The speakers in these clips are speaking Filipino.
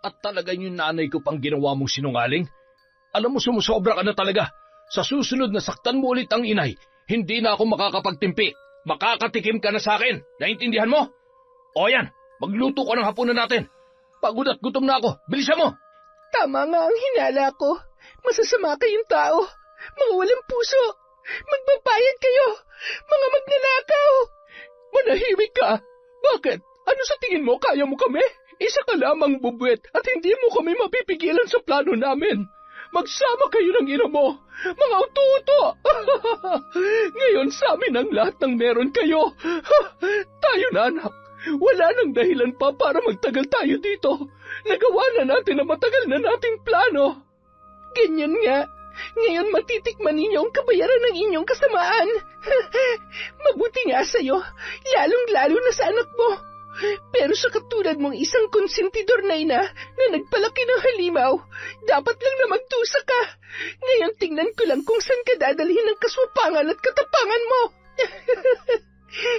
At talaga yung nanay ko pang ginawa mong sinungaling? Alam mo, sumusobra ka na talaga. Sa susunod na saktan mo ulit ang inay, hindi na ako makakapagtimpi. Makakatikim ka na sa akin. Naintindihan mo? O yan, magluto ko ng hapunan natin. Pagod at gutom na ako. Bilisan mo! Tama nga ang hinala ko. Masasama kayong tao. Mga walang puso. Magbabayad kayo. Mga magnanakaw. Manahimik ka. Bakit? Ano sa tingin mo? Kaya mo kami? Isa ka lamang bubwet at hindi mo kami mapipigilan sa plano namin. Magsama kayo ng ina mo. Mga uto-uto. Ngayon sa amin ang lahat ng meron kayo. Tayo na, anak. Wala nang dahilan pa para magtagal tayo dito. Nagawa na natin ang matagal na nating plano. Ganyan nga. Ngayon matitikman ninyo ang kabayaran ng inyong kasamaan. Mabuti nga sa'yo, lalong-lalo na sa anak mo. Pero sa katulad mong isang konsentidor na ina na nagpalaki ng halimaw, dapat lang na magtusa ka. Ngayon tingnan ko lang kung saan ka dadalhin ng kaswapangan at katapangan mo.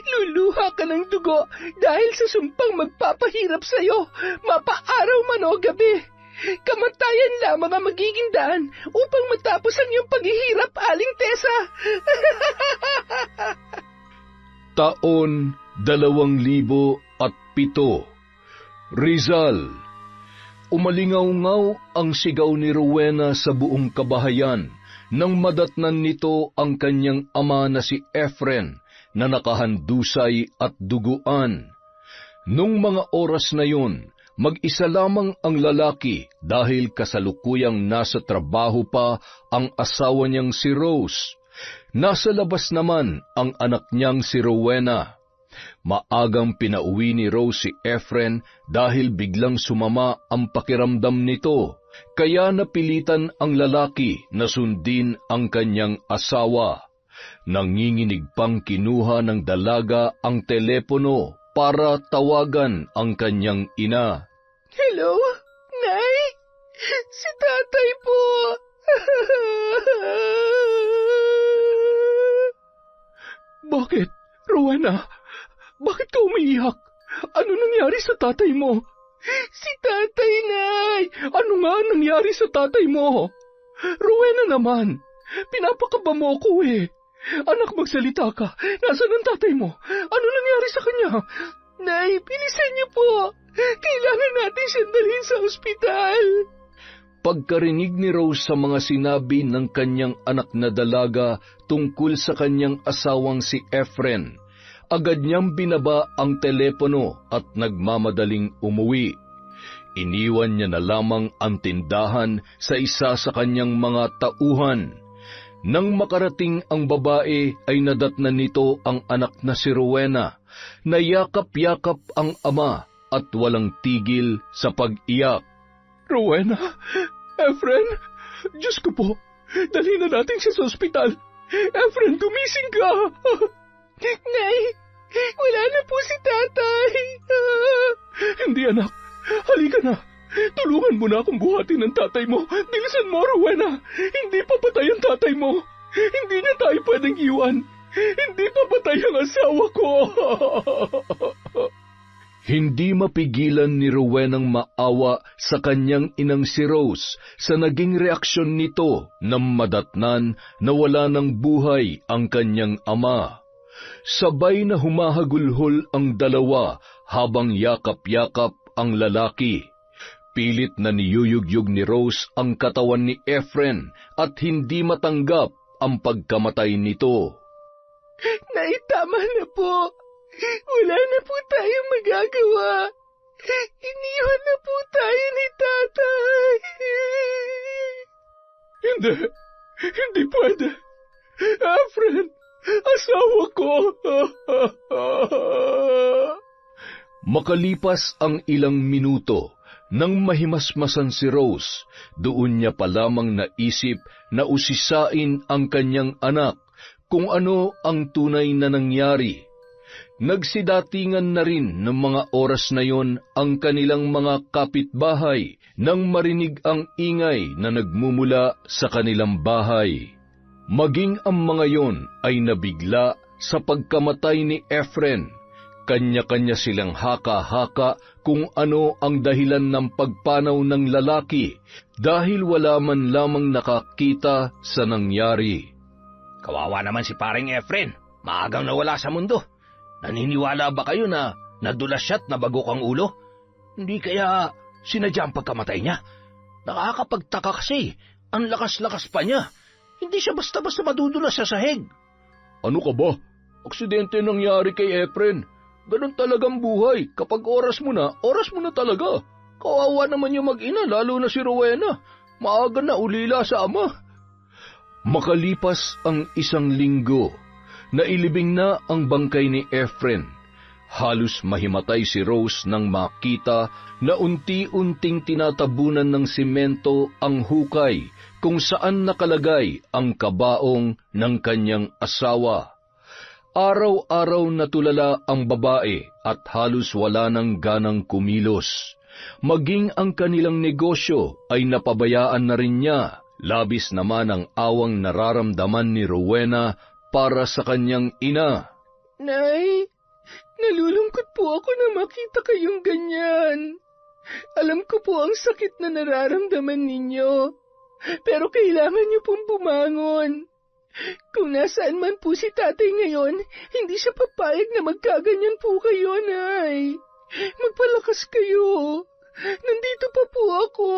Luluha ka ng dugo dahil sa sumpang magpapahirap sa'yo, mapaaraw man o gabi. Kamatayan lamang ang magiging daan upang matapos ang iyong paghihirap, Aling Tessa. Taon 2007, Rizal. Umalingaw-ngaw ang sigaw ni Rowena sa buong kabahayan nang madatnan nito ang kanyang ama na si Efren na nakahandusay at duguan. Nung mga oras na yun, mag-isa lamang ang lalaki dahil kasalukuyang nasa trabaho pa ang asawa niyang si Rose. Nasa labas naman ang anak niyang si Rowena. Maagang pinauwi ni Rose si Efren dahil biglang sumama ang pakiramdam nito, kaya napilitan ang lalaki na sundin ang kanyang asawa. Nanginginig pang kinuha ng dalaga ang telepono para tawagan ang kanyang ina. Hello, Nay? Si Tatay po. Bakit, Rowena? Bakit ka umiiyak? Ano nangyari sa tatay mo? Si Tatay, Nay! Ano nga nangyari sa tatay mo? Rowena naman, pinapakaba mo ako eh. Anak, magsalita ka. Nasaan ang tatay mo? Ano nangyari sa kanya? Nay, bilisan niyo po. Kailangan natin siyang dalhin sa ospital. Pagkarinig ni Rose sa mga sinabi ng kanyang anak na dalaga tungkol sa kanyang asawang si Efren, agad niyang binaba ang telepono at nagmamadaling umuwi. Iniwan niya na lamang ang tindahan sa isa sa kanyang mga tauhan. Nang makarating ang babae ay nadatnan nito ang anak na si Rowena, na yakap-yakap ang ama at walang tigil sa pag-iyak. Rowena, Efren, Diyos ko po, dalhin na natin siya sa ospital. Efren, gumising ka. Nay, wala na po si tatay. Hindi anak, halika na. Tulungan mo na akong buhatin ng tatay mo. Bilisan mo, Rowena. Hindi papatay ang tatay mo. Hindi na tayo pwedeng iwan. Hindi papatay ang asawa ko. Hindi mapigilan ni Rowenang maawa sa kanyang inang si Rose sa naging reaksyon nito nang madatnan na wala ng buhay ang kanyang ama. Sabay na humahagulhol ang dalawa habang yakap-yakap ang lalaki. Pilit na niyuyugyug ni Rose ang katawan ni Efren at hindi matanggap ang pagkamatay nito. Nay, tama na po. Wala na po tayong magagawa. Iniwan na po tayo ni tatay. Hindi pwede. Efren, asawa ko. Makalipas ang ilang minuto, nang mahimasmasan si Rose, doon niya pa lamang naisip na usisain ang kanyang anak kung ano ang tunay na nangyari. Nagsidatingan na rin ng mga oras na yon ang kanilang mga kapitbahay nang marinig ang ingay na nagmumula sa kanilang bahay. Maging ang mga yon ay nabigla sa pagkamatay ni Efren. Kanya-kanya silang haka-haka kung ano ang dahilan ng pagpanaw ng lalaki dahil wala man lamang nakakita sa nangyari. Kawawa naman si paring Efren, maagang nawala sa mundo. Naniniwala ba kayo na nadulas siya't nabagok ang ulo? Hindi kaya sinadya ang pagkamatay niya? Nakakapagtaka kasi, ang lakas-lakas pa niya. Hindi siya basta-basta madudulas sa sahig. Ano ka ba? Aksidente nangyari kay Efren. Ganun talagang buhay. Kapag oras mo na talaga. Kawawa naman yung mag-ina, lalo na si Rowena. Maaga na ulila sa ama. Makalipas ang 1 linggo, nailibing na ang bangkay ni Efren. Halos mahimatay si Rose nang makita na unti-unting tinatabunan ng simento ang hukay kung saan nakalagay ang kabaong ng kanyang asawa. Araw-araw natulala ang babae at halos wala ng ganang kumilos. Maging ang kanilang negosyo ay napabayaan na rin niya. Labis naman ang awang nararamdaman ni Rowena para sa kanyang ina. Nay, nalulungkot po ako na makita kayong ganyan. Alam ko po ang sakit na nararamdaman ninyo, pero kailangan niyo pong bumangon. Kung nasaan man po si tatay ngayon, hindi siya papayag na magkaganyan po kayo, Nay. Magpalakas kayo. Nandito pa po ako.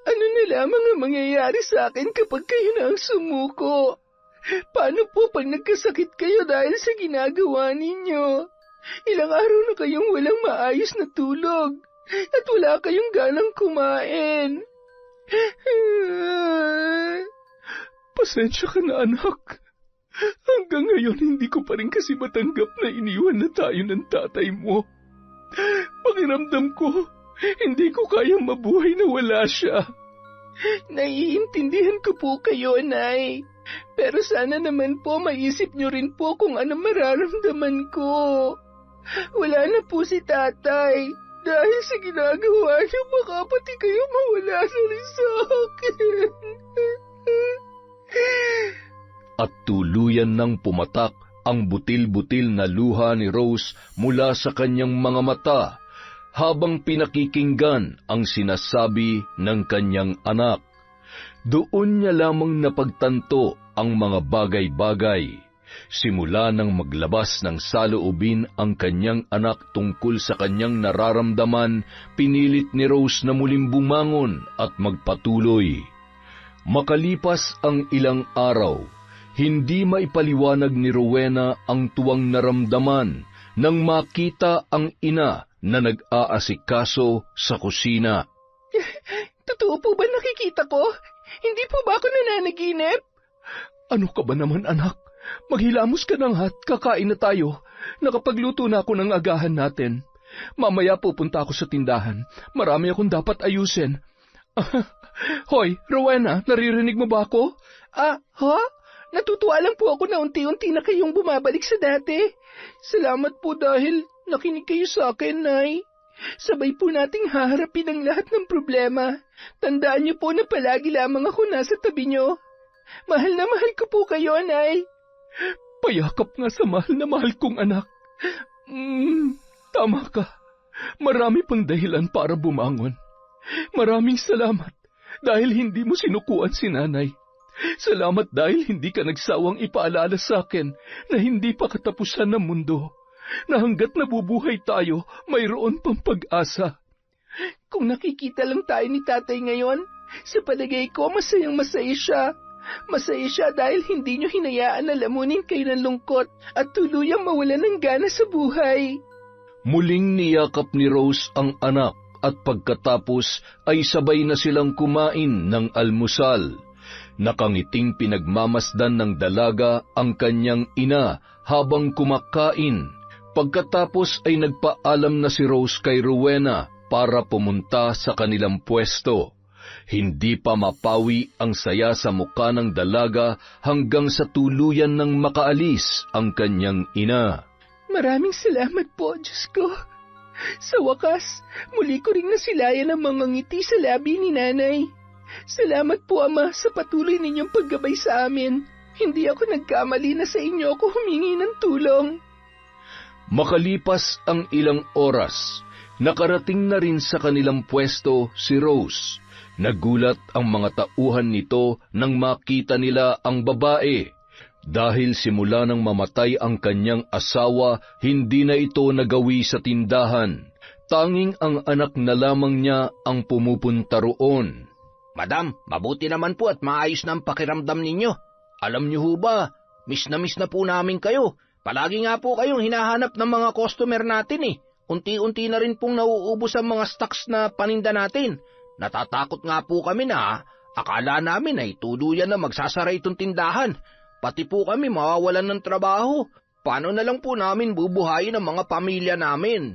Ano na lamang ang mangyayari sa akin kapag kayo na ang sumuko? Paano po pag nagkasakit kayo dahil sa ginagawa ninyo? Ilang araw na kayong walang maayos na tulog at wala kayong ganang kumain. Pasensya ka na, anak. Hanggang ngayon hindi ko pa rin kasi matanggap na iniwan na tayo ng tatay mo. Pakiramdam ko, hindi ko kayang mabuhay na wala siya. Naiintindihan ko po kayo, Nay. Pero sana naman po maisip niyo rin po kung ano mararamdaman ko. Wala na po si tatay. Dahil sa ginagawa niyo, baka pati kayo mawala na rin sa akin. At tuluyan nang pumatak ang butil-butil na luha ni Rose mula sa kanyang mga mata habang pinakikinggan ang sinasabi ng kanyang anak. Doon niya lamang napagtanto ang mga bagay-bagay. Simula nang maglabas ng saloobin ang kanyang anak tungkol sa kanyang nararamdaman, pinilit ni Rose na muling bumangon at magpatuloy. Makalipas ang ilang araw, hindi maipaliwanag ni Rowena ang tuwang naramdaman nang makita ang ina na nag-aasikaso sa kusina. Totoo po ba nakikita ko? Hindi po ba ako nananaginip? Ano ka ba naman, anak? Maghilamos ka na at kakain na tayo. Nakapagluto na ako ng agahan natin. Mamaya pupunta ako sa tindahan. Marami akong dapat ayusin. Hoy, Rowena, naririnig mo ba ako? Ha? Natutuwa lang po ako na unti-unti na kayong bumabalik sa dati. Salamat po dahil nakinig kayo sa akin, Nay. Sabay po nating haharapin ang lahat ng problema. Tandaan niyo po na palagi lamang ako nasa tabi niyo. Mahal na mahal ko po kayo, Nay. Payakap nga sa mahal na mahal kong anak. Tama ka. Marami pang dahilan para bumangon. Maraming salamat dahil hindi mo sinukuan si nanay. Salamat dahil hindi ka nagsawang ipaalala sa akin na hindi pa katapusan ng mundo, na hanggat nabubuhay tayo, mayroon pang pag-asa. Kung nakikita lang tayo ni tatay ngayon, sa palagay ko masayang masaya siya. Masaya siya dahil hindi niyo hinayaan na lamunin kayo ng lungkot at tuluyang mawalan ng gana sa buhay. Muling niyakap ni Rose ang anak at pagkatapos ay sabay na silang kumain ng almusal. Nakangiting pinagmamasdan ng dalaga ang kanyang ina habang kumakain. Pagkatapos ay nagpaalam na si Rose kay Rowena para pumunta sa kanilang pwesto. Hindi pa mapawi ang saya sa muka ng dalaga hanggang sa tuluyan ng makaalis ang kanyang ina. Maraming salamat po, Diyos ko. Sa wakas, muli ko ring nasilayan ang mga ngiti sa labi ni Nanay. Salamat po, Ama, sa patuloy ninyong paggabay sa amin. Hindi ako nagkamali na sa inyo ako humingi ng tulong. Makalipas ang ilang oras, Nakarating na rin sa kanilang pwesto si Rose. Nagulat ang mga tauhan nito nang makita nila ang babae. Dahil simula nang mamatay ang kanyang asawa, hindi na ito nagawi sa tindahan. Tanging ang anak na lamang niya ang pumupunta roon. Madam, mabuti naman po at maayos na ang pakiramdam ninyo. Alam niyo ho ba, miss na po namin kayo. Palagi nga po kayong hinahanap ng mga customer natin eh. Unti-unti na rin pong nauubos ang mga stocks na paninda natin. Natatakot nga po kami na akala namin ay tuluyan na magsasara itong tindahan. Pati po kami mawawalan ng trabaho. Paano na lang po namin bubuhayin ang mga pamilya namin?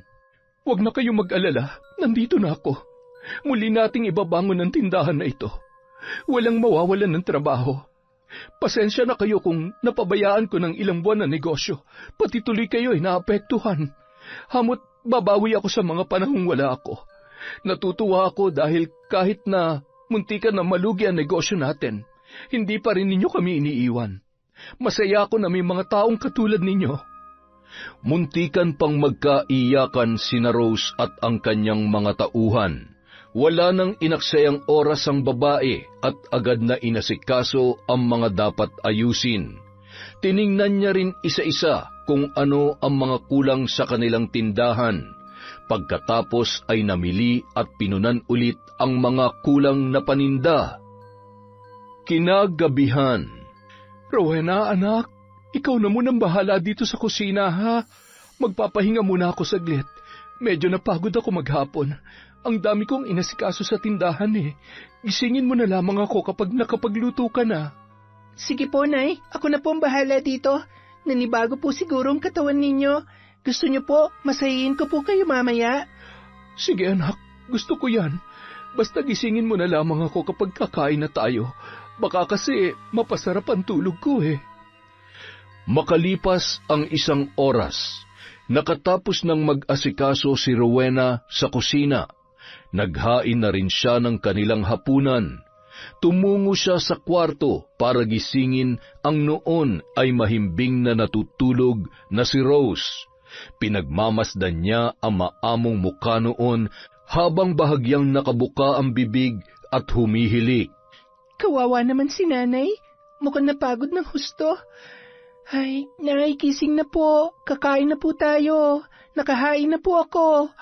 Huwag na kayong mag-alala, nandito na ako. Muli nating ibabangon ang tindahan na ito. Walang mawawalan ng trabaho. Pasensya na kayo kung napabayaan ko ng ilang buwan na negosyo. Pati tuloy kayo ay naapektuhan. Hamot babawi ako sa mga panahong wala ako. Natutuwa ako dahil kahit na muntikan na malugi ang negosyo natin, hindi pa rin ninyo kami iniiwan. Masaya ako na may mga taong katulad ninyo. Muntikan pang magkaiyakan sina Rose at ang kanyang mga tauhan. Wala nang inaksayang oras ang babae at agad na inasikaso ang mga dapat ayusin. Tiningnan niya rin isa-isa kung ano ang mga kulang sa kanilang tindahan. Pagkatapos ay namili at pinunan ulit ang mga kulang na paninda. Kinagabihan. Rowena, anak, ikaw na munang bahala dito sa kusina, ha? Magpapahinga muna ako saglit. Medyo napagod ako maghapon. Ang dami kong inasikaso sa tindahan eh. Gisingin mo na lamang ako kapag nakapagluto ka na. Sige po, Nay. Ako na po ang bahala dito. Nanibago po siguro ang katawan ninyo. Gusto niyo po, masahihin ko po kayo mamaya. Sige anak, gusto ko yan. Basta gisingin mo na lamang ako kapag kakain na tayo. Baka kasi mapasarap ang tulog ko eh. Makalipas ang 1 oras, nakatapos ng mag-asikaso si Rowena sa kusina. Naghain na rin siya ng kanilang hapunan. Tumungo siya sa kwarto para gisingin ang noon ay mahimbing na natutulog na si Rose. Pinagmamasdan niya ang maamong mukha noon habang bahagyang nakabuka ang bibig at humihilik. Kawawa naman si Nanay. Mukhang napagod ng husto. Ay, Nay, gising na po. Kakain na po tayo. Nakahain na po ako.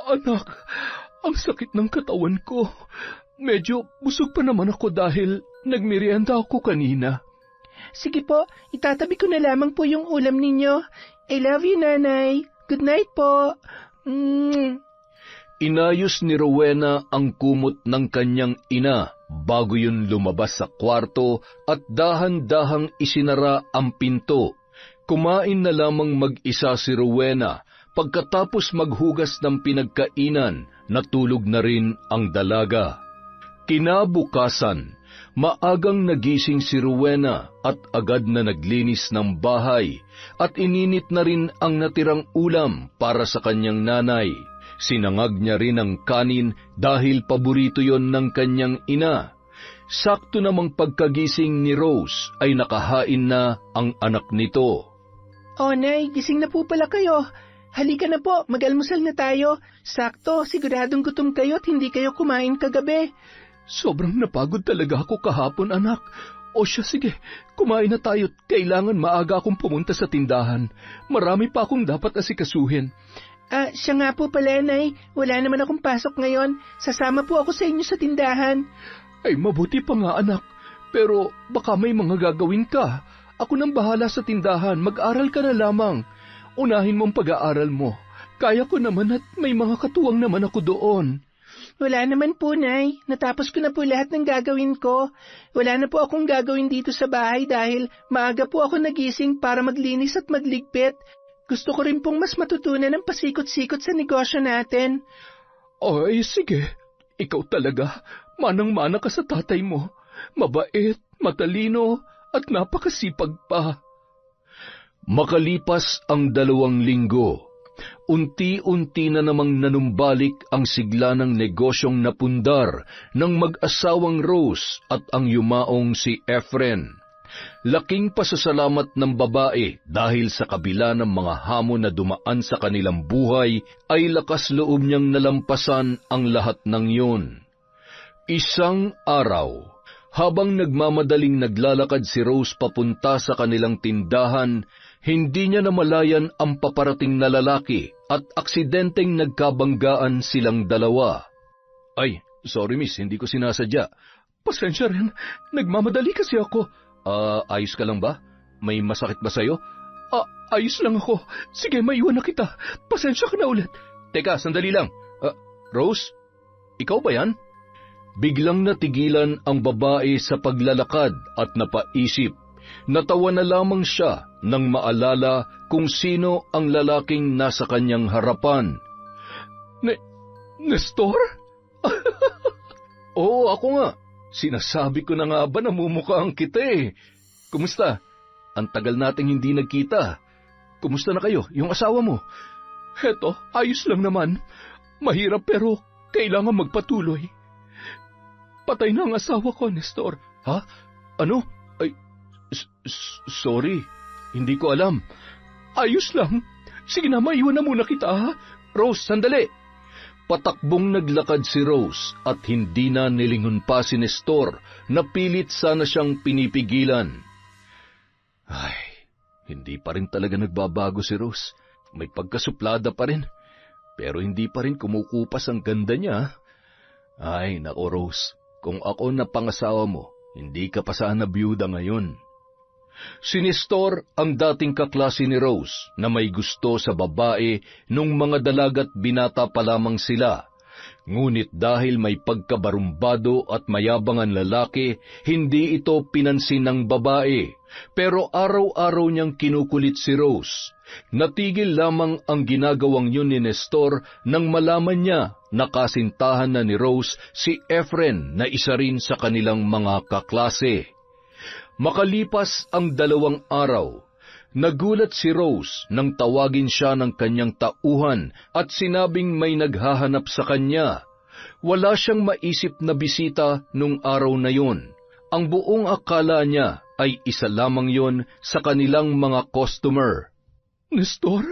Anak, ang sakit ng katawan ko. Medyo busog pa naman ako dahil nagmerienda ako kanina. Sige po, itatabi ko na lamang po yung ulam ninyo. I love you, Nanay. Good night po. Inayos ni Rowena ang kumot ng kanyang ina bago yun lumabas sa kwarto at dahan-dahang isinara ang pinto. Kumain na lamang mag-isa si Rowena. Pagkatapos maghugas ng pinagkainan, natulog na rin ang dalaga. Kinabukasan, maagang nagising si Rowena at agad na naglinis ng bahay at ininit na rin ang natirang ulam para sa kanyang nanay. Sinangag niya rin ang kanin dahil paborito yon ng kanyang ina. Sakto namang pagkagising ni Rose ay nakahain na ang anak nito. Oh, Nay, gising na po pala kayo. Halika na po, mag-almusal na tayo. Sakto, siguradong gutom kayo at hindi kayo kumain kagabi. Sobrang napagod talaga ako kahapon, anak. O siya, sige, kumain na tayo. Kailangan maaga akong pumunta sa tindahan. Marami pa akong dapat asikasuhin. Siya nga po pala, Nay. Wala naman akong pasok ngayon. Sasama po ako sa inyo sa tindahan. Ay, mabuti pa nga, anak. Pero baka may mga gagawin ka. Ako nang bahala sa tindahan. Mag-aral ka na lamang. Unahin mong pag-aaral mo. Kaya ko naman at may mga katuwang naman ako doon. Wala naman po, Nay. Natapos ko na po lahat ng gagawin ko. Wala na po akong gagawin dito sa bahay dahil maaga po ako nagising para maglinis at magligpit. Gusto ko rin pong mas matutunan ng pasikot-sikot sa negosyo natin. Ay, sige. Ikaw talaga. Manang-mana ka sa tatay mo. Mabait, matalino, at napakasipag pa. Makalipas ang 2 linggo, unti-unti na namang nanumbalik ang sigla ng negosyong napundar ng mag-asawang Rose at ang yumaong si Efren. Laking pasasalamat ng babae dahil sa kabila ng mga hamon na dumaan sa kanilang buhay, ay lakas loob niyang nalampasan ang lahat ng yun. Isang araw, habang nagmamadaling naglalakad si Rose papunta sa kanilang tindahan, hindi niya namalayan ang paparating na lalaki at aksidenteng nagkabanggaan silang dalawa. Ay, sorry miss, hindi ko sinasadya. Pasensya rin, nagmamadali kasi ako. Ayos ka lang ba? May masakit ba sa'yo? Ayos lang ako. Sige, maiwan na kita. Pasensya ka na ulit. Teka, sandali lang. Rose, ikaw ba yan? Biglang natigilan ang babae sa paglalakad at napaisip. Natawa na lamang siya nang maalala kung sino ang lalaking nasa kanyang harapan. Nestor? Oo, ako nga. Sinasabi ko na nga ba namumukhaan kita eh. Kumusta? Ang tagal nating hindi nagkita. Kumusta na kayo, yung asawa mo? Heto, ayos lang naman. Mahirap pero kailangan magpatuloy. Patay na ang asawa ko, Nestor. Ha? Ano? Ay, sorry. Hindi ko alam. Ayos lang. Sige na, maiwan na muna kita, ha? Rose, sandali. Patakbong naglakad si Rose at hindi na nilingon pa si Nestor na pilit sana siyang pinipigilan. Ay, hindi pa rin talaga nagbabago si Rose. May pagkasuplada pa rin, pero hindi pa rin kumukupas ang ganda niya. Ay, nako Rose, kung ako na pangasawa mo, hindi ka pa sana byuda ngayon. Si Nestor ang dating kaklase ni Rose na may gusto sa babae nung mga dalaga't binata pa lamang sila. Ngunit dahil may pagkabarumbado at mayabangan lalaki, hindi ito pinansin ng babae. Pero araw-araw niyang kinukulit si Rose. Natigil lamang ang ginagawang yun ni Nestor nang malaman niya na kasintahan na ni Rose si Efren na isa rin sa kanilang mga kaklase. Makalipas ang 2 araw, nagulat si Rose nang tawagin siya ng kanyang tauhan at sinabing may naghahanap sa kanya. Wala siyang maisip na bisita nung araw na yun. Ang buong akala niya ay isa lamang yon sa kanilang mga customer. Nestor,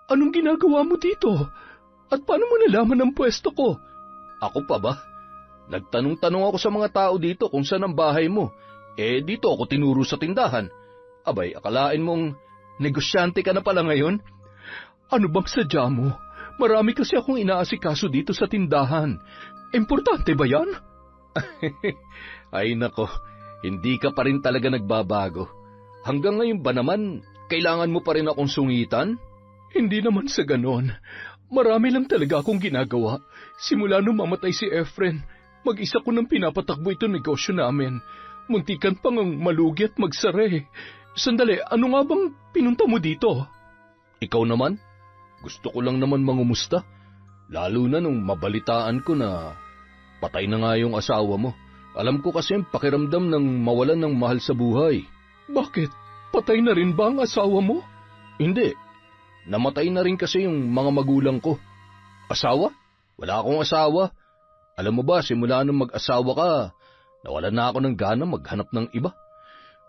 anong ginagawa mo dito? At paano mo nalaman ang pwesto ko? Ako pa ba? Nagtanong-tanong ako sa mga tao dito kung saan ang bahay mo. Dito ako tinuro sa tindahan. Abay, akalain mong negosyante ka na pala ngayon? Ano bang sadya mo? Marami kasi akong inaasikaso dito sa tindahan. Importante ba yan? Ay nako, hindi ka pa rin talaga nagbabago. Hanggang ngayon ba naman, kailangan mo pa rin akong sungitan? Hindi naman sa ganon. Marami lang talaga akong ginagawa. Simula nung mamatay si Efren, mag-isa ko nang pinapatakbo itong negosyo namin. Muntikan pang ang malugi at magsara. Sandali, ano nga bang pinunta mo dito? Ikaw naman? Gusto ko lang naman mangumusta. Lalo na nung mabalitaan ko na patay na nga yung asawa mo. Alam ko kasi ang pakiramdam ng mawalan ng mahal sa buhay. Bakit? Patay na rin ba ang asawa mo? Hindi. Namatay na rin kasi yung mga magulang ko. Asawa? Wala akong asawa. Alam mo ba, simula nung mag-asawa ka, nawalan na ako ng gana maghanap ng iba.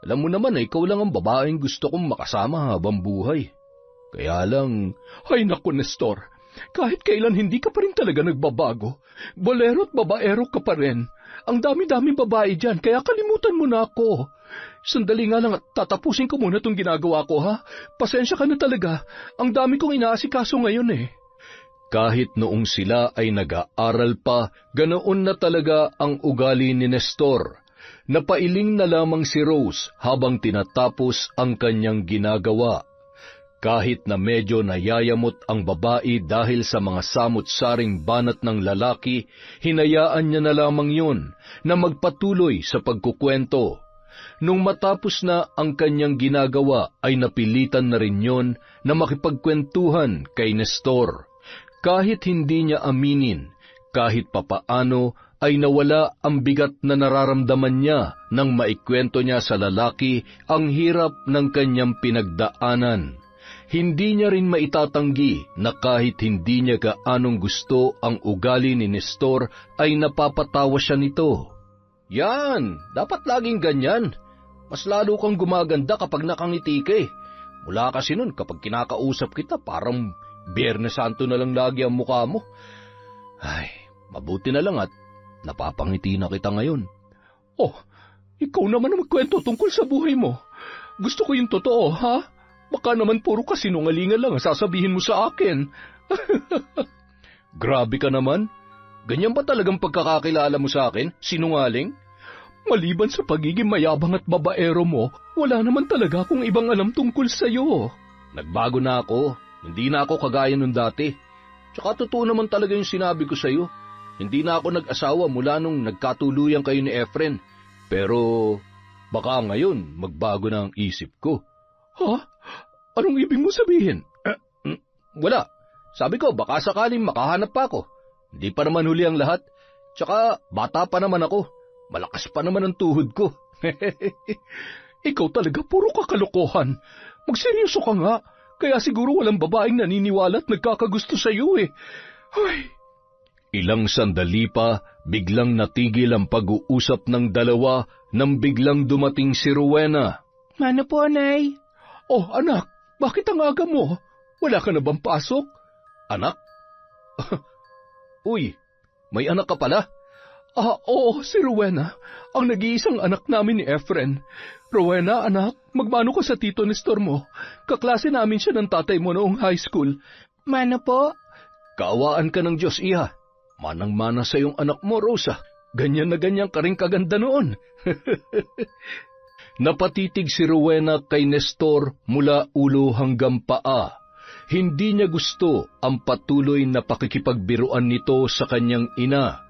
Alam mo naman ikaw lang ang babaeng gusto kong makasama habang buhay. Kaya lang... Ay naku, Nestor, kahit kailan hindi ka pa rin talaga nagbabago. Bolero at babaero ka pa rin. Ang dami-dami babae dyan, kaya kalimutan mo na ako. Sandali nga lang at tatapusin ko muna itong ginagawa ko, ha? Pasensya ka na talaga. Ang dami kong inaasikaso ngayon eh. Kahit noong sila ay nag-aaral pa, ganoon na talaga ang ugali ni Nestor. Napailing na lamang si Rose habang tinatapos ang kanyang ginagawa. Kahit na medyo nayayamot ang babae dahil sa mga samot-saring banat ng lalaki, hinayaan niya na lamang yun na magpatuloy sa pagkukwento. Nung matapos na ang kanyang ginagawa ay napilitan na rin yun na makipagkwentuhan kay Nestor. Kahit hindi niya aminin, kahit papaano ay nawala ang bigat na nararamdaman niya nang maikwento niya sa lalaki ang hirap ng kanyang pinagdaanan. Hindi niya rin maitatanggi na kahit hindi niya gaanong gusto ang ugali ni Nestor ay napapatawa siya nito. Yan, dapat laging ganyan. Mas lalo kang gumaganda kapag nakangiti ka eh. Mula kasi nun, kapag kinakausap kita, parang Biyernes Santo na lang lagi ang mukha mo. Ay, mabuti na lang at napapangiti na kita ngayon. Oh, ikaw naman ang magkwento tungkol sa buhay mo. Gusto ko yung totoo, ha? Baka naman puro kasinungalingan lang ang sasabihin mo sa akin. Grabe ka naman. Ganyan ba talagang pagkakakilala mo sa akin? Sinungaling? Maliban sa pagiging mayabang at babaero mo, wala naman talaga akong ibang alam tungkol sa'yo. Nagbago na ako. Hindi na ako kagaya nung dati. Tsaka totoo naman talaga yung sinabi ko sa'yo. Hindi na ako nag-asawa mula nung nagkatuluyan kayo ni Efren. Pero baka ngayon magbago na ang isip ko. Ha? Anong ibig mo sabihin? Wala. Sabi ko baka sakaling makahanap pa ako. Hindi pa naman huli ang lahat. Tsaka bata pa naman ako. Malakas pa naman ang tuhod ko. Ikaw talaga puro kakalokohan. Magseryoso ka nga. Kaya siguro walang babaeng naniniwala at nagkakagusto sa iyo eh. Ay. Ilang sandali pa, biglang natigil ang pag-uusap ng dalawa nang biglang dumating si Rowena. Mano po, Nay? Oh, anak, bakit ang aga mo? Wala ka na bang pasok? Anak? Uy, may anak ka pala? Oo, si Rowena, ang nag-iisang anak namin ni Efren. Rowena, anak, magmano ka sa tito Nestor mo. Kaklase namin siya ng tatay mo noong high school. Mano po? Kaawaan ka ng Diyos, iha. Manang-mana sa iyong anak mo, Rosa. Ganyan na ganyan ka rin kaganda noon. Napatitig si Rowena kay Nestor mula ulo hanggang paa. Hindi niya gusto ang patuloy na pakikipagbiruan nito sa kanyang ina.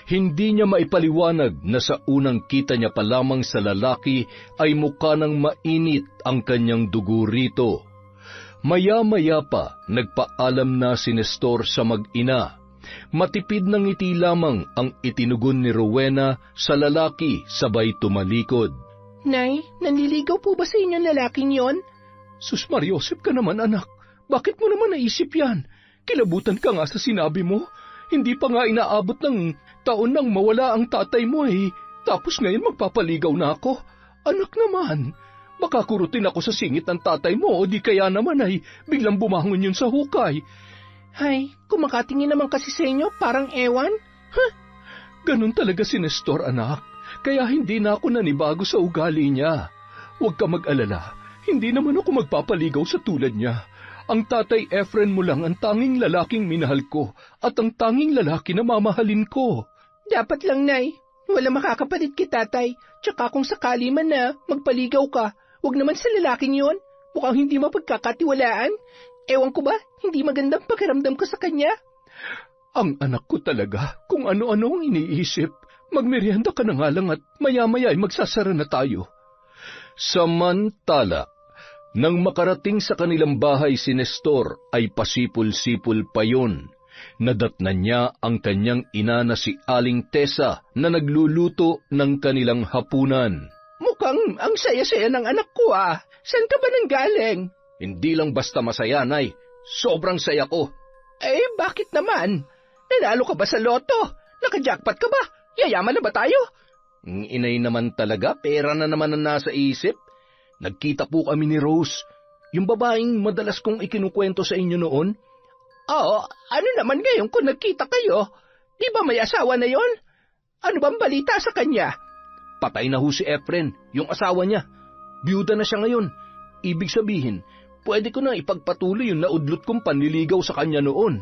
Hindi niya maipaliwanag na sa unang kita niya pa lamang sa lalaki ay mukha ng mainit ang kanyang dugo rito. Maya-maya pa nagpaalam na si Nestor sa mag-ina. Matipid ng ngiti lamang ang itinugon ni Rowena sa lalaki sabay tumalikod. Nay, nanliligaw po ba sa inyo lalaking yon? Sus Mariosep ka naman anak, bakit mo naman naisip yan? Kilabutan ka nga sa sinabi mo. Hindi pa nga inaabot ng taon nang mawala ang tatay mo eh. Tapos ngayon magpapaligaw na ako. Anak naman, baka kurutin ako sa singit ng tatay mo o di kaya naman ay biglang bumangon yun sa hukay. Ay, kumakatingin naman kasi sa inyo, parang ewan. Huh? Ganun talaga si Nestor anak, kaya hindi na ako nanibago sa ugali niya. Huwag ka mag-alala, hindi naman ako magpapaligaw sa tulad niya. Ang tatay Efren mo lang ang tanging lalaking minahal ko at ang tanging lalaki na mamahalin ko. Dapat lang, Nay. Wala makakapalit kay tatay. Tsaka kung sakali man na magpaligaw ka, huwag naman sa lalaking yon. Mukhang hindi mapagkakatiwalaan. Ewan ko ba, hindi magandang pakiramdam ko sa kanya. Ang anak ko talaga, kung ano-ano ang iniisip. Magmerienda ka na nga lang at maya-maya ay magsasara na tayo. Samantala, nang makarating sa kanilang bahay si Nestor ay pasipul-sipul pa yun. Nadatnan niya ang kanyang ina na si Aling Tessa na nagluluto ng kanilang hapunan. Mukhang ang saya-saya ng anak ko ah. Saan ka ba nanggaling? Hindi lang basta masaya, Nay. Sobrang saya ko. Eh, bakit naman? Nanalo ka ba sa loto? Naka-jackpot ka ba? Yayaman na ba tayo? Inay naman talaga, pera na naman ang nasa isip. Nagkita po kami ni Rose, yung babaeng madalas kong ikinukwento sa inyo noon. Oo, ano naman ngayon kung nagkita kayo? Di ba may asawa na yon? Ano bang balita sa kanya? Patay na ho si Efren, yung asawa niya. Biyuda na siya ngayon. Ibig sabihin, pwede ko na ipagpatuloy yung naudlot kong panliligaw sa kanya noon.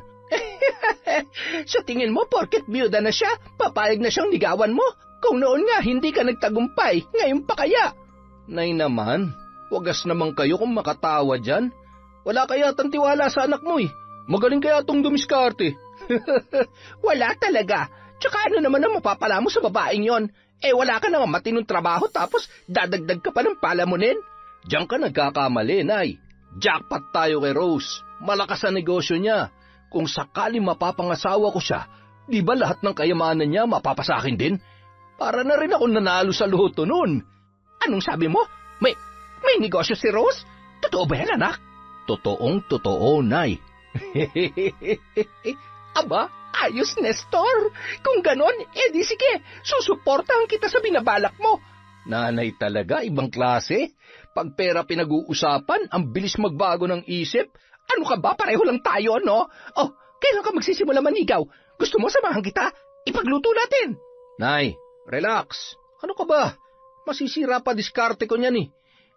Sa tingin mo, porket biyuda na siya, papayag na siyang ligawan mo? Kung noon nga hindi ka nagtagumpay, ngayon pa kaya? Nay naman, wagas naman kayo kung makatawa dyan. Wala kaya tang tiwala sa anak mo eh. Magaling kaya tong dumiskarte. Wala talaga. Tsaka ano naman ang mapapala mo sa babaeng yon? Eh wala ka naman matinong trabaho tapos dadagdag ka pa ng palamunin? Diyan ka nagkakamali, Nay. Jackpot tayo kay Rose. Malakas ang negosyo niya. Kung sakali mapapangasawa ko siya, di ba lahat ng kayamanan niya mapapasakin din? Para na rin ako nanalo sa loto noon. Anong sabi mo? May negosyo si Rose? Totoo ba yan, anak? Totoong-totoo, Nay. Aba, ayos, Nestor. Kung ganon, edi sige, susuportahan kita sa binabalak mo. Nanay talaga, ibang klase. Pag pera pinag-uusapan, ang bilis magbago ng isip. Ano ka ba? Pareho lang tayo, no? Oh, kailan ka magsisimula manigaw? Gusto mo samahan kita? Ipagluto natin. Nay, relax. Ano ka ba? Masisira pa diskarte ko niyan eh.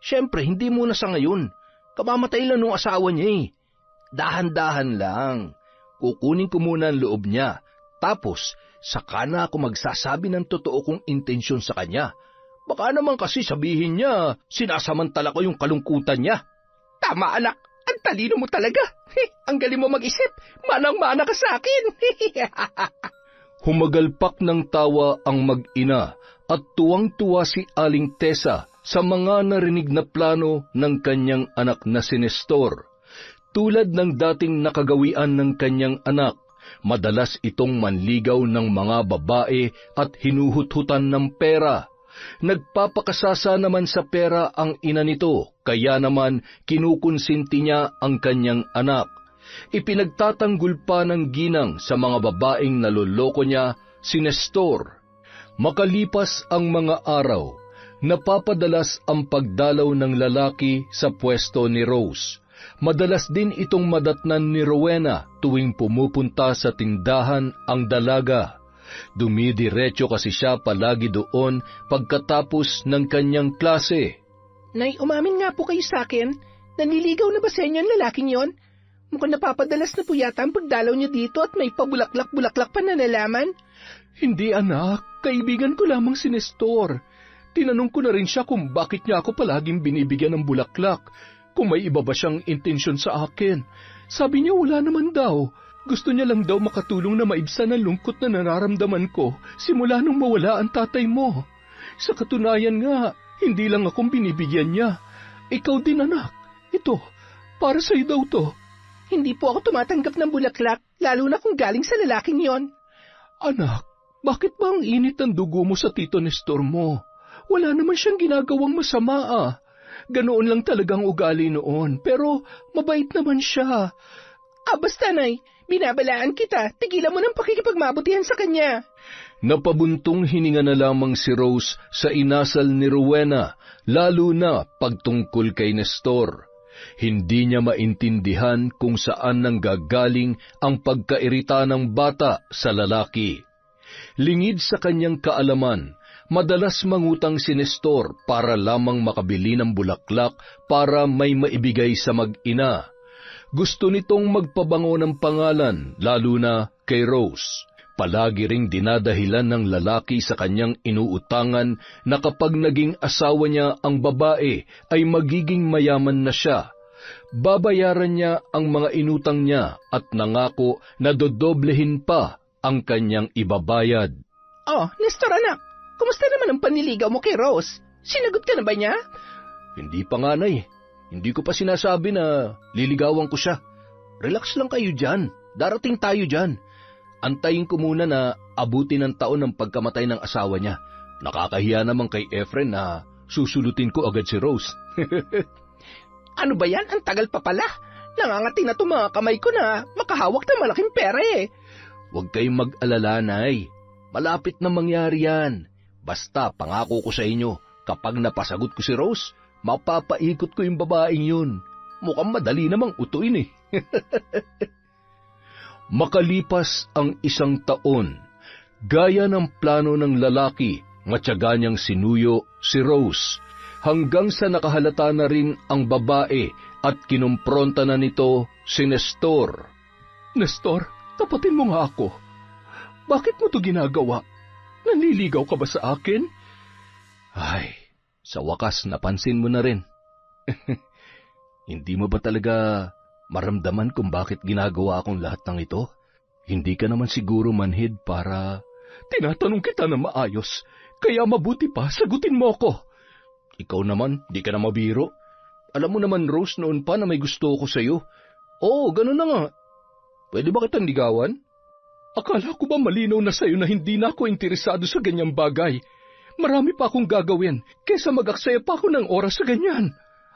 Siyempre, hindi muna sa ngayon. Kamamatay lang nung asawa niya eh. Dahan-dahan lang. Kukunin ko muna ang loob niya. Tapos, saka na ako magsasabi ng totoo kong intensyon sa kanya. Baka naman kasi sabihin niya, sinasamantala ko yung kalungkutan niya. Tama, anak. Ang talino mo talaga. Ang galing mo mag-isip. Manang-mana ka sa akin. Humagalpak ng tawa ang mag-ina at tuwang-tuwa si Aling Tessa sa mga narinig na plano ng kanyang anak na si Nestor. Tulad ng dating nakagawian ng kanyang anak, madalas itong manligaw ng mga babae at hinuhut-hutan ng pera. Nagpapakasasa naman sa pera ang ina nito, kaya naman kinukonsinti niya ang kanyang anak. Ipinagtatanggol pa ng ginang sa mga babaeng naloloko niya si Nestor. Makalipas ang mga araw, napapadalas ang pagdalaw ng lalaki sa pwesto ni Rose. Madalas din itong madatnan ni Rowena tuwing pumupunta sa tindahan ang dalaga. Dumidiretso kasi siya palagi doon pagkatapos ng kanyang klase. Nay, umamin nga po kayo sa akin. Nanliligaw na ba sa inyo ang lalaking yon? Mukhang napapadalas na po yata ang pagdalaw niyo dito at may pabulaklak-bulaklak pa na nalaman. Hindi anak, kaibigan ko lamang si Nestor. Tinanong ko na rin siya kung bakit niya ako palaging binibigyan ng bulaklak, kung may iba ba siyang intensyon sa akin. Sabi niya wala naman daw. Gusto niya lang daw makatulong na maibsan ang lungkot na nararamdaman ko simula nung mawala ang tatay mo. Sa katunayan nga, hindi lang akong binibigyan niya. Ikaw din anak. Ito, para sa'yo daw to. Hindi po ako tumatanggap ng bulaklak, lalo na kung galing sa lalaking yon. Anak, bakit ba ang init ng dugo mo sa Tito Nestor mo? Wala naman siyang ginagawang masama ah. Ganoon lang talagang ugali noon, pero mabait naman siya. Basta nay, binabalaan kita, tigilan mo ng pakikipagmabutihan sa kanya. Napabuntong hininga na lamang si Rose sa inasal ni Rowena, lalo na pagtungkol kay Nestor. Hindi niya maintindihan kung saan nanggagaling ang pagkairita ng bata sa lalaki. Lingid sa kanyang kaalaman, madalas mangutang si Nestor para lamang makabili ng bulaklak para may maibigay sa mag-ina. Gusto nitong magpabango ng pangalan, lalo na kay Rose. Palagi ring dinadahilan ng lalaki sa kanyang inuutangan na kapag naging asawa niya ang babae ay magiging mayaman na siya. Babayaran niya ang mga inutang niya at nangako na dodoblehin pa ang kanyang ibabayad. Oh, Nestor anak, kumusta naman ang panliligaw mo kay Rose? Sinagot ka na ba niya? Hindi pa nga, Nay. Hindi ko pa sinasabi na liligawan ko siya. Relax lang kayo dyan. Darating tayo dyan. Antayin ko muna na abutin ng taon ng pagkamatay ng asawa niya. Nakakahiya naman kay Efren na susulutin ko agad si Rose. Ano ba yan? Ang tagal pa pala. Nangangati na itong mga kamay ko na makahawak ng malaking pera eh. Huwag kayong mag-alala, Nay. Malapit na mangyari yan. Basta pangako ko sa inyo, kapag napasagot ko si Rose, mapapaikot ko yung babaeng yun. Mukhang madali namang utuin eh. Makalipas ang 1 taon, gaya ng plano ng lalaki, matyaga niyang sinuyo si Rose, hanggang sa nakahalata na rin ang babae at kinumpronta na nito si Nestor. Nestor, tapatin mo nga ako. Bakit mo to ginagawa? Nanliligaw ka ba sa akin? Ay, sa wakas napansin mo na rin. Hindi mo ba talaga maramdaman kung bakit ginagawa akong lahat ng ito? Hindi ka naman siguro manhid para... Tinatanong kita na maayos, kaya mabuti pa sagutin mo ako. Ikaw naman, di ka na mabiro. Alam mo naman, Rose, noon pa na may gusto ko sa'yo. Oo, ganun na nga. Pwede ba kitang ligawan? Akala ko ba malinaw na sa'yo na hindi na ako interesado sa ganyang bagay? Marami pa akong gagawin, kesa mag-aksaya pa ako ng oras sa ganyan.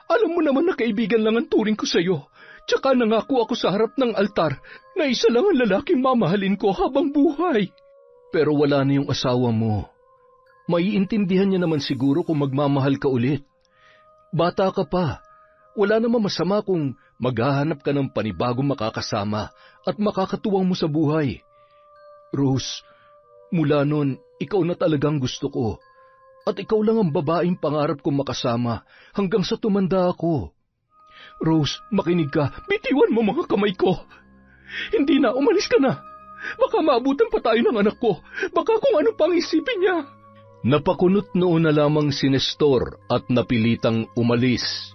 Alam mo naman na kaibigan lang ang turing ko sa'yo. Tsaka nangako ako sa harap ng altar na isa lang ang lalaking mamahalin ko habang buhay. Pero wala na yung asawa mo. Maiintindihan niya naman siguro kung magmamahal ka ulit. Bata ka pa. Wala namang masama kung maghahanap ka ng panibagong makakasama at makakatuwang mo sa buhay. Rose, mula nun, ikaw na talagang gusto ko. At ikaw lang ang babaeng pangarap kong makasama hanggang sa tumanda ako. Rose, makinig ka. Bitiwan mo mga kamay ko. Hindi na, umalis ka na. Baka maabutan pa tayo ng anak ko. Baka kung ano pang isipin niya. Napakunot noon na lamang si Nestor at napilitang umalis.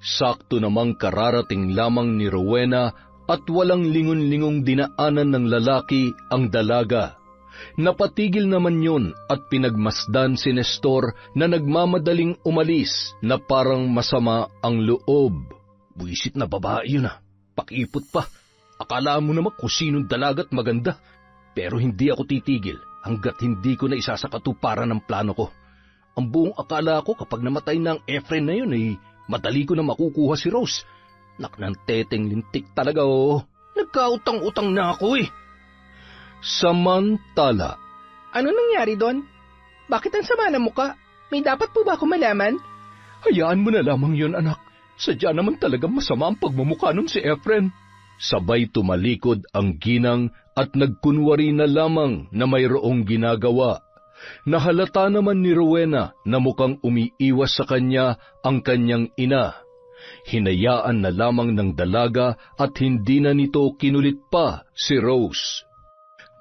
Sakto namang kararating lamang ni Rowena at walang lingon-lingong dinaanan ng lalaki ang dalaga. Napatigil naman yun at pinagmasdan si Nestor na nagmamadaling umalis na parang masama ang loob. Buisit na babae yun Pakipot pa. Akala mo naman kung sinong dalagat maganda. Pero hindi ako titigil hanggat hindi ko na isa sa katuparan ng plano ko. Ang buong akala ko kapag namatay na ang Efren na yun madali ko na makukuha si Rose. Ng teteng lintik talaga Nagkautang-utang na ako Samantala. Ano nangyari doon? Bakit ang sama ng muka? May dapat po ba ako malaman? Hayaan mo na lamang yun, anak. Sadya naman talagang masama ang pagmumukha nun si Efren. Sabay tumalikod ang ginang at nagkunwari na lamang na mayroong ginagawa. Nahalata naman ni Rowena na mukhang umiiwas sa kanya ang kanyang ina. Hinayaan na lamang ng dalaga at hindi na nito kinulit pa si Rose.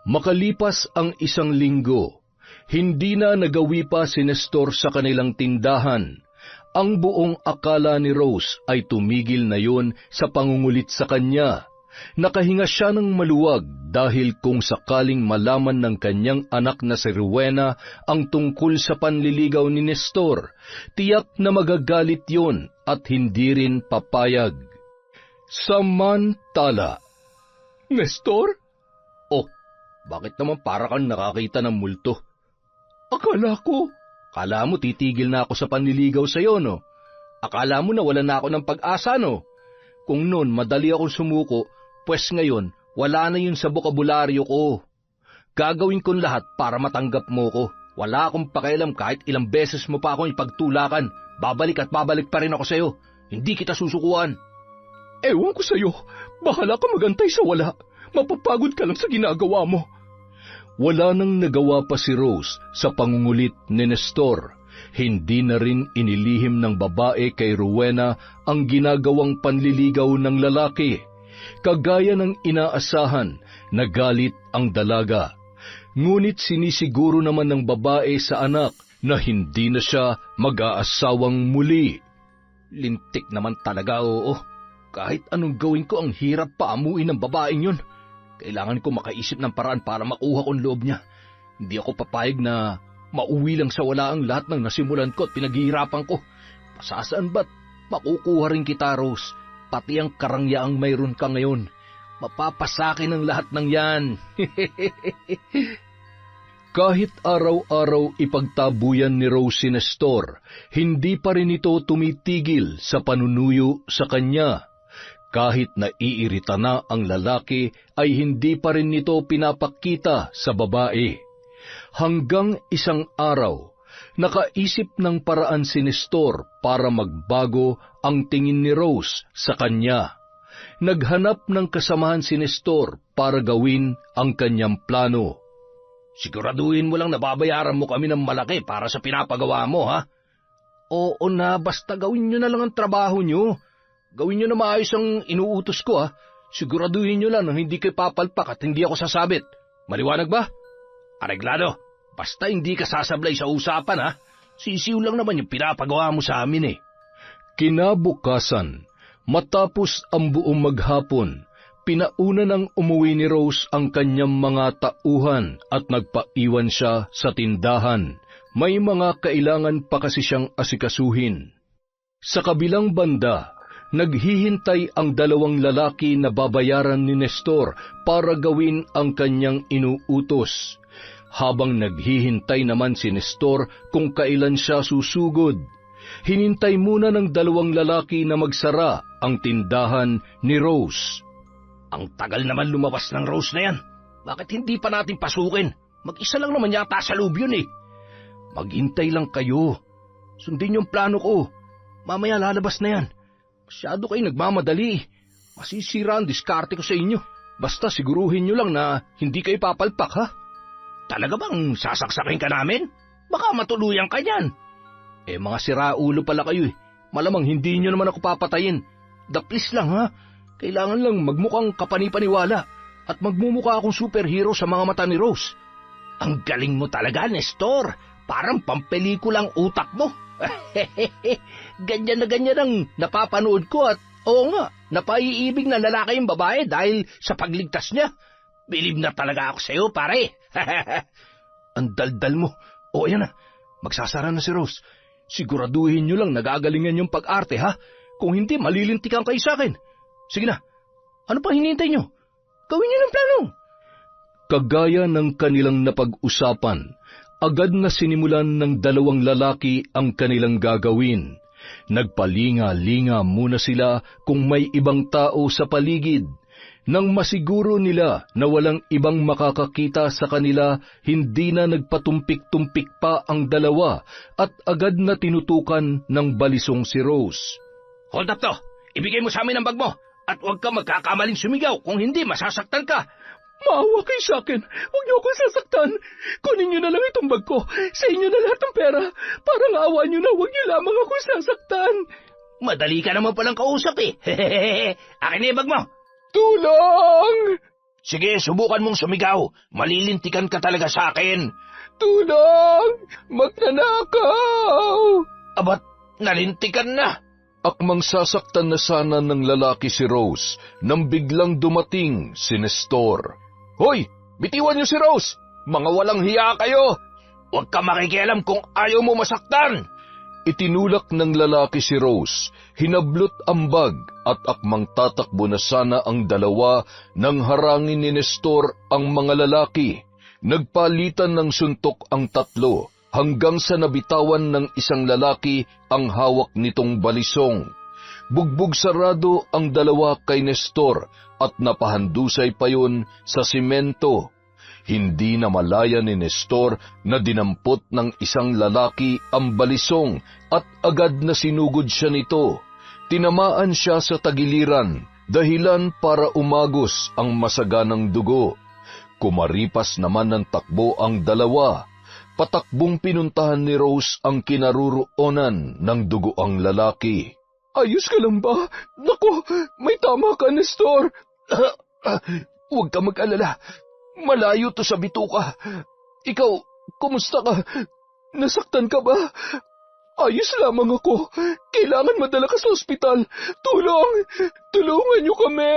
Makalipas ang 1 linggo, hindi na nagawi pa si Nestor sa kanilang tindahan. Ang buong akala ni Rose ay tumigil na yun sa pangungulit sa kanya. Nakahinga siya ng maluwag dahil kung sakaling malaman ng kanyang anak na si Rowena ang tungkol sa panliligaw ni Nestor, tiyak na magagalit yun at hindi rin papayag. Samantala. Nestor? Oh, bakit naman para kang nakakita ng multo? Akala mo titigil na ako sa panliligaw sa'yo, no? Akala mo na wala na ako ng pag-asa, no? Kung noon madali akong sumuko, pues ngayon wala na yun sa bokabularyo ko. Gagawin kong lahat para matanggap mo ko. Wala akong pakialam kahit ilang beses mo pa akong ipagtulakan. Babalik at babalik pa rin ako sa'yo. Hindi kita susukuan. Ewan ko sa'yo. Bahala ka magantay sa wala. Mapapagod ka lang sa ginagawa mo. Wala nang nagawa pa si Rose sa pangungulit ni Nestor. Hindi na rin inilihim ng babae kay Rowena ang ginagawang panliligaw ng lalaki. Kagaya ng inaasahan, nagalit ang dalaga. Ngunit sinisiguro naman ng babae sa anak na hindi na siya mag-aasawang muli. Lintik naman talaga, oo. Kahit anong gawin ko, ang hirap paamuin ng babaeng yun. Kailangan ko makaisip ng paraan para makuha kong loob niya. Hindi ako papayag na mauwi lang sa wala ang lahat ng nasimulan ko at pinaghihirapan ko. Pasasaan ba't makukuha rin kita, Rose? Pati ang karangyaang mayroon ka ngayon. Mapapasakin ang lahat ng yan. Kahit araw-araw ipagtabuyan ni Rose si Nestor, hindi pa rin ito tumitigil sa panunuyo sa kanya. Kahit naiirita na ang lalaki, ay hindi pa rin nito pinapakita sa babae. Hanggang isang araw, nakaisip ng paraan si Nestor para magbago ang tingin ni Rose sa kanya. Naghanap ng kasamahan si Nestor para gawin ang kanyang plano. Siguraduhin mo lang na babayaran mo kami ng malaki para sa pinapagawa mo, ha? Oo na, basta gawin nyo na lang ang trabaho nyo. Gawin nyo na maayos ang inuutos ko, ha? Siguraduhin nyo lang na hindi kayo papalpak at hindi ako sasabit. Maliwanag ba? Areglado, basta hindi ka sasablay sa usapan, ha? Sisiw lang naman yung pinapagawa mo sa amin, eh. Kinabukasan, matapos ang buong maghapon, pinauna nang umuwi ni Rose ang kanyang mga tauhan at nagpaiwan siya sa tindahan. May mga kailangan pa kasi siyang asikasuhin. Sa kabilang banda, naghihintay ang 2 lalaki na babayaran ni Nestor para gawin ang kanyang inuutos. Habang naghihintay naman si Nestor kung kailan siya susugod, hinintay muna ng 2 lalaki na magsara ang tindahan ni Rose. Ang tagal naman lumabas ng Rose na yan. Bakit hindi pa natin pasukin? Mag-isa lang naman yata sa loob yun, eh. Maghintay lang kayo. Sundin yung plano ko. Mamaya lalabas na yan. Masyado kayo nagmamadali. Masisira ang diskarte ko sa inyo. Basta siguruhin nyo lang na hindi kayo papalpak, ha? Talaga bang sasaksakin ka namin? Baka matuluyan ka niyan. Mga siraulo pala kayo eh. Malamang hindi nyo naman ako papatayin. Daplis lang, ha? Kailangan lang magmukhang kapanipaniwala at magmumukha akong superhero sa mga mata ni Rose. Ang galing mo talaga, Nestor. Parang pampelikulang utak mo. Ganyan na ganyan ang napapanood ko at oo nga, napaiibig na lalaki yung babae dahil sa pagligtas niya. Bilib na talaga ako sa'yo, pare. Ang daldal mo. O ayan na, magsasara na si Rose. Siguraduhin nyo lang nagagalingan yung pag-arte, ha? Kung hindi, malilintikan kayo sa akin. Sige na, ano pa hinihintay nyo? Gawin nyo ng plano. Kagaya ng kanilang napag-usapan, agad na sinimulan ng dalawang lalaki ang kanilang gagawin. Nagpalinga-linga muna sila kung may ibang tao sa paligid. Nang masiguro nila na walang ibang makakakita sa kanila, hindi na nagpatumpik-tumpik pa ang dalawa at agad na tinutukan ng balisong si Rose. Hold up to! Ibigay mo sa amin ang bag mo at huwag ka magkakamaling sumigaw, kung hindi masasaktan ka. Maawa kayo sa akin. Huwag niyo akong sasaktan. Kunin niyo na lang itong bag ko. Sa inyo na lahat ng pera. Parang awa niyo na huwag niyo lamang akong sasaktan. Madali ka naman palang kausap eh. Akin na yung bag mo. Tulong! Sige, subukan mong sumigaw. Malilintikan ka talaga sa akin. Tulong! Magnanakaw! Abat, nalintikan na. Akmang sasaktan na sana ng lalaki si Rose nang biglang dumating si Nestor. Hoy! Bitiwan niyo si Rose! Mga walang hiya kayo! Huwag ka makikialam kung ayaw mo masaktan! Itinulak ng lalaki si Rose, hinablot ang bag at akmang tatakbo na sana ang dalawa nang harangin ni Nestor ang mga lalaki. Nagpalitan ng suntok ang tatlo hanggang sa nabitawan ng isang lalaki ang hawak nitong balisong. Bugbog sarado ang dalawa kay Nestor at napahandusay pa yun sa simento. Hindi na malaya ni Nestor na dinampot ng isang lalaki ang balisong at agad na sinugod siya nito. Tinamaan siya sa tagiliran, dahilan para umagos ang masaganang dugo. Kumaripas naman ng takbo ang dalawa. Patakbong pinuntahan ni Rose ang kinaruroonan ng dugoang lalaki. Ayos ka lang ba? Naku, may tama ka, Nestor. Huwag ka mag-alala. Malayo to sa bituka. Ikaw, kumusta ka? Nasaktan ka ba? Ayos lamang ako. Kailangan madala ka sa ospital. Tulong! Tulungan niyo kami!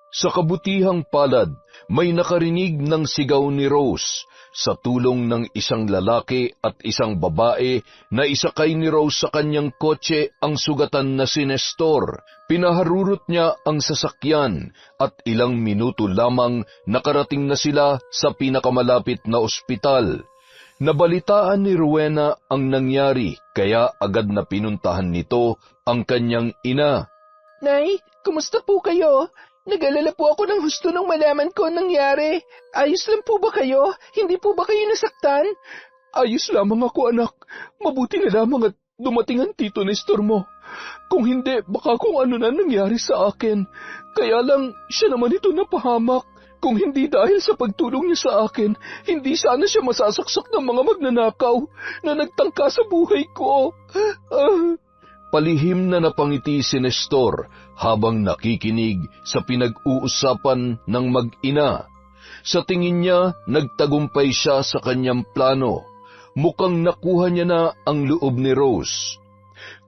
Sa kabutihang palad, may nakarinig ng sigaw ni Rose. Sa tulong ng isang lalaki at isang babae na isakay ni Rose sa kanyang kotse ang sugatan na si Nestor. Pinaharurot niya ang sasakyan at ilang minuto lamang nakarating na sila sa pinakamalapit na ospital. Nabalitaan ni Rowena ang nangyari kaya agad na pinuntahan nito ang kanyang ina. Nay, kumusta po kayo? Nag-alala po ako ng husto nung malaman ko ang nangyari. Ayos lang po ba kayo? Hindi po ba kayo nasaktan? Ayos lamang ako, anak. Mabuti na lamang at dumating ang Tito Nestor mo. Kung hindi, baka kung ano na nangyari sa akin. Kaya lang, siya naman ito napahamak. Kung hindi dahil sa pagtulong niya sa akin, hindi sana siya masasaksak ng mga magnanakaw na nagtangka sa buhay ko. Palihim na napangiti si Nestor habang nakikinig sa pinag-uusapan ng mag-ina. Sa tingin niya, nagtagumpay siya sa kanyang plano. Mukhang nakuha niya na ang loob ni Rose.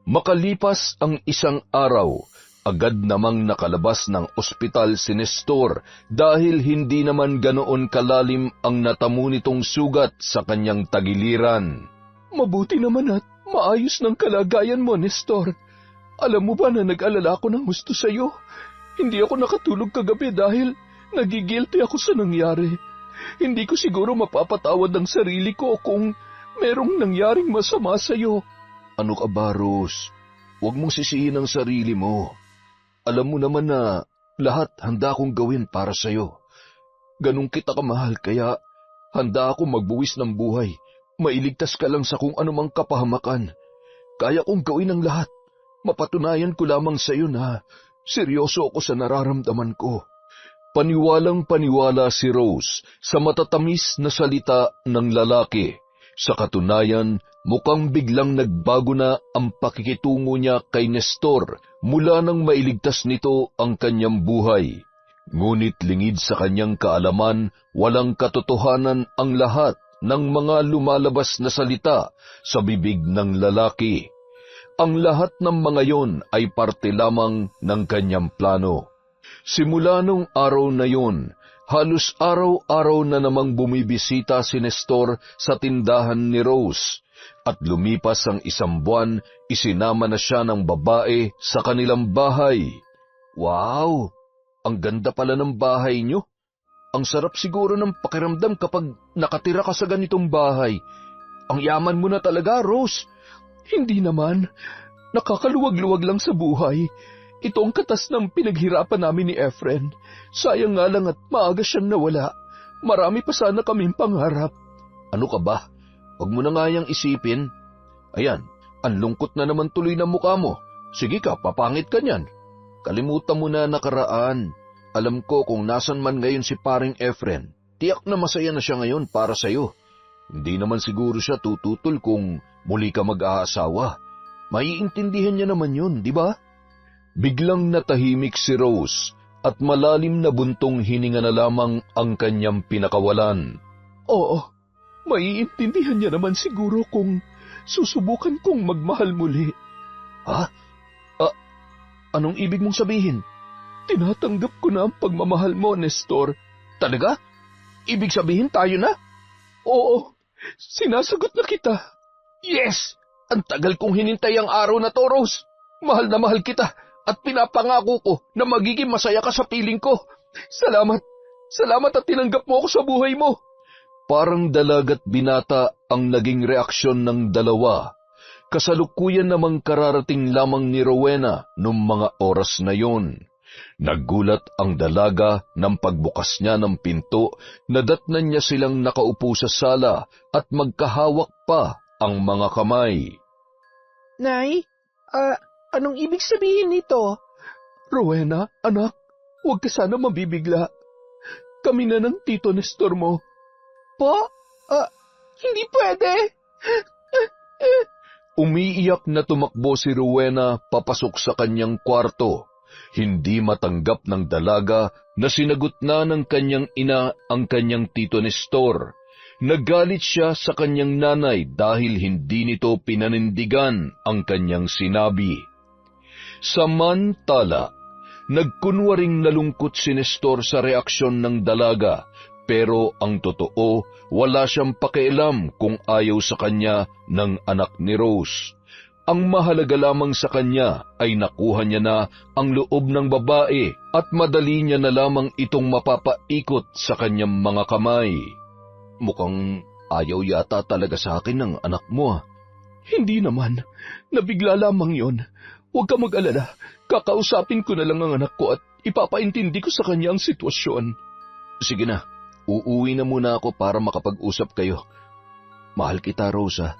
Makalipas ang isang araw, agad namang nakalabas ng ospital si Nestor dahil hindi naman ganoon kalalim ang natamo nitong sugat sa kanyang tagiliran. Mabuti naman at maayos ng kalagayan mo, Nestor. Alam mo ba na nag-alala ako ng gusto sa'yo? Hindi ako nakatulog kagabi dahil nagigilty ako sa nangyari. Hindi ko siguro mapapatawad ang sarili ko kung merong nangyaring masama sa'yo. Ano ka ba, Rose? Huwag mong sisihin ang sarili mo. Alam mo naman na lahat handa akong gawin para sa'yo. Ganun kita kamahal kaya handa ako magbuwis ng buhay, Mailigtas ka lang sa kung anumang kapahamakan. Kaya kong gawin ang lahat. Mapatunayan ko lamang sa iyo na seryoso ako sa nararamdaman ko. Paniwalang paniwala si Rose sa matatamis na salita ng lalaki. Sa katunayan, mukhang biglang nagbago na ang pakikitungo niya kay Nestor mula nang mailigtas nito ang kanyang buhay. Ngunit lingid sa kanyang kaalaman, walang katotohanan ang lahat ng mga lumalabas na salita sa bibig ng lalaki. Ang lahat ng mga yon ay parte lamang ng kanyang plano. Simula nung araw na yon, halos araw-araw na namang bumibisita si Nestor sa tindahan ni Rose, at lumipas ang 1 buwan, isinama na siya ng babae sa kanilang bahay. Wow! Ang ganda pala ng bahay niyo. Ang sarap siguro ng pakiramdam kapag nakatira ka sa ganitong bahay. Ang yaman mo na talaga, Rose. Hindi naman. Nakakaluwag-luwag lang sa buhay. Ito ang katas ng pinaghirapan namin ni Efren. Sayang nga lang at maaga siyang nawala. Marami pa sana kaming pangarap. Ano ka ba? Huwag mo na nga yang isipin. Ayan, ang lungkot na naman tuloy ng mukha mo. Sige ka, papangit ka niyan. Kalimutan mo na nakaraan. Alam ko kung nasan man ngayon si paring Efren, tiyak na masaya na siya ngayon para sa'yo. Hindi naman siguro siya tututol kung muli ka mag-aasawa. Maiintindihan niya naman yun, di ba? Biglang natahimik si Rose at malalim na buntong hininga na lamang ang kanyang pinakawalan. Oo, maiintindihan niya naman siguro kung susubukan kong magmahal muli. Ha? Anong ibig mong sabihin? Tinatanggap ko na ang pagmamahal mo, Nestor. Talaga? Ibig sabihin tayo na? Oo, sinasagot na kita. Yes! Ang tagal kong hinintay ang araw na to, Rose. Mahal na mahal kita at pinapangako ko na magiging masaya ka sa piling ko. Salamat. Salamat at tinanggap mo ako sa buhay mo. Parang dalaga't binata ang naging reaksyon ng dalawa. Kasalukuyan namang kararating lamang ni Rowena noong mga oras na yon. Naggulat ang dalaga nang pagbukas niya ng pinto, nadatnan niya silang nakaupo sa sala at magkahawak pa ang mga kamay. Nay, anong ibig sabihin nito? Rowena, anak, huwag ka sana mabibigla. Kami na ng Tito Nestor mo. Po? Hindi pwede. Umiiyak na tumakbo si Rowena papasok sa kanyang kwarto. Hindi matanggap ng dalaga na sinagot na ng kanyang ina ang kanyang Tito Nestor. Nagalit siya sa kanyang nanay dahil hindi nito pinanindigan ang kanyang sinabi. Samantala, nagkunwaring nalungkot si Nestor sa reaksyon ng dalaga, pero ang totoo, wala siyang pakialam kung ayaw sa kanya ng anak ni Rose. Ang mahalaga lamang sa kanya ay nakuha niya na ang loob ng babae at madali niya na lamang itong mapapaikot sa kanyang mga kamay. Mukhang ayaw yata talaga sa akin ng anak mo. Hindi naman. Nabigla lamang yon. Huwag ka mag-alala. Kakausapin ko na lang ang anak ko at ipapaintindi ko sa kanya ang sitwasyon. Sige na. Uuwi na muna ako para makapag-usap kayo. Mahal kita, Rosa.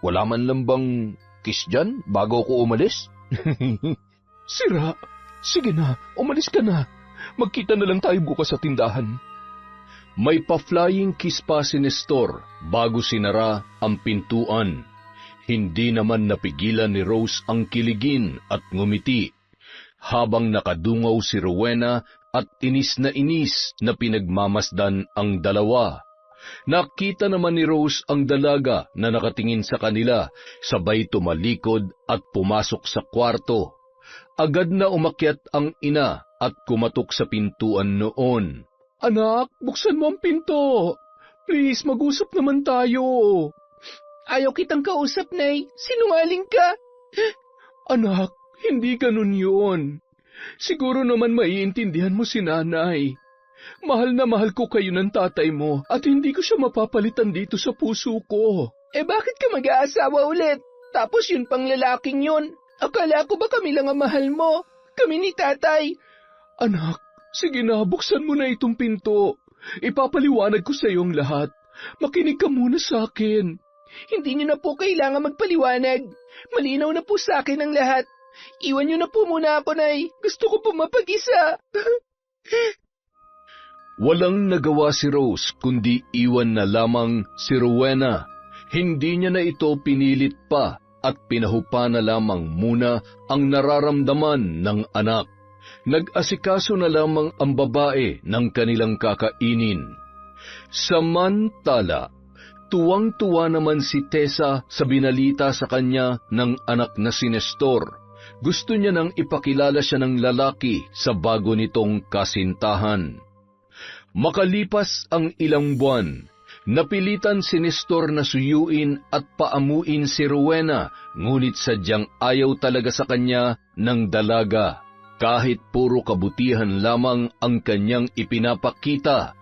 Wala man lang bang kiss dyan bago ako umalis? Sira. Sige na, umalis ka na. Magkita na lang tayo bukas sa tindahan. May pa-flying kiss pa si Nestor bago sinara ang pintuan. Hindi naman napigilan ni Rose ang kiligin at ngumiti, habang nakadungaw si Rowena at inis na pinagmamasdan ang dalawa. Nakita naman ni Rose ang dalaga na nakatingin sa kanila, sabay tumalikod at pumasok sa kwarto. Agad na umakyat ang ina at kumatok sa pintuan noon. Anak, buksan mo ang pinto. Please, mag-usap naman tayo. Ayaw kitang kausap, Nay. Sinungaling ka. Anak, hindi ganun yun. Siguro naman maiintindihan mo si nanay. Mahal na mahal ko kayo ng tatay mo at hindi ko siya mapapalitan dito sa puso ko. Bakit ka mag-aasawa ulit? Tapos yun pang lalaking yun. Akala ko ba kami lang ang mahal mo? Kami ni tatay. Anak, sige na, buksan mo na itong pinto. Ipapaliwanag ko sa iyong lahat. Makinig ka muna sa akin. Hindi niyo na po kailangan magpaliwanag. Malinaw na po sa akin ang lahat. Iwan niyo na po muna ako, Nay. Gusto ko po mapag-isa. Walang nagawa si Rose kundi iwan na lamang si Rowena. Hindi niya na ito pinilit pa at pinahupa na lamang muna ang nararamdaman ng anak. Nag-asikaso na lamang ang babae ng kanilang kakainin. Samantala, tuwang-tuwa naman si Tessa sa binalita sa kanya ng anak na si Nestor. Gusto niya nang ipakilala siya ng lalaki sa bago nitong kasintahan. Makalipas ang ilang buwan, napilitan si Nestor na suyuin at paamuin si Rowena, ngunit sadyang ayaw talaga sa kanya ng dalaga. Kahit puro kabutihan lamang ang kanyang ipinapakita,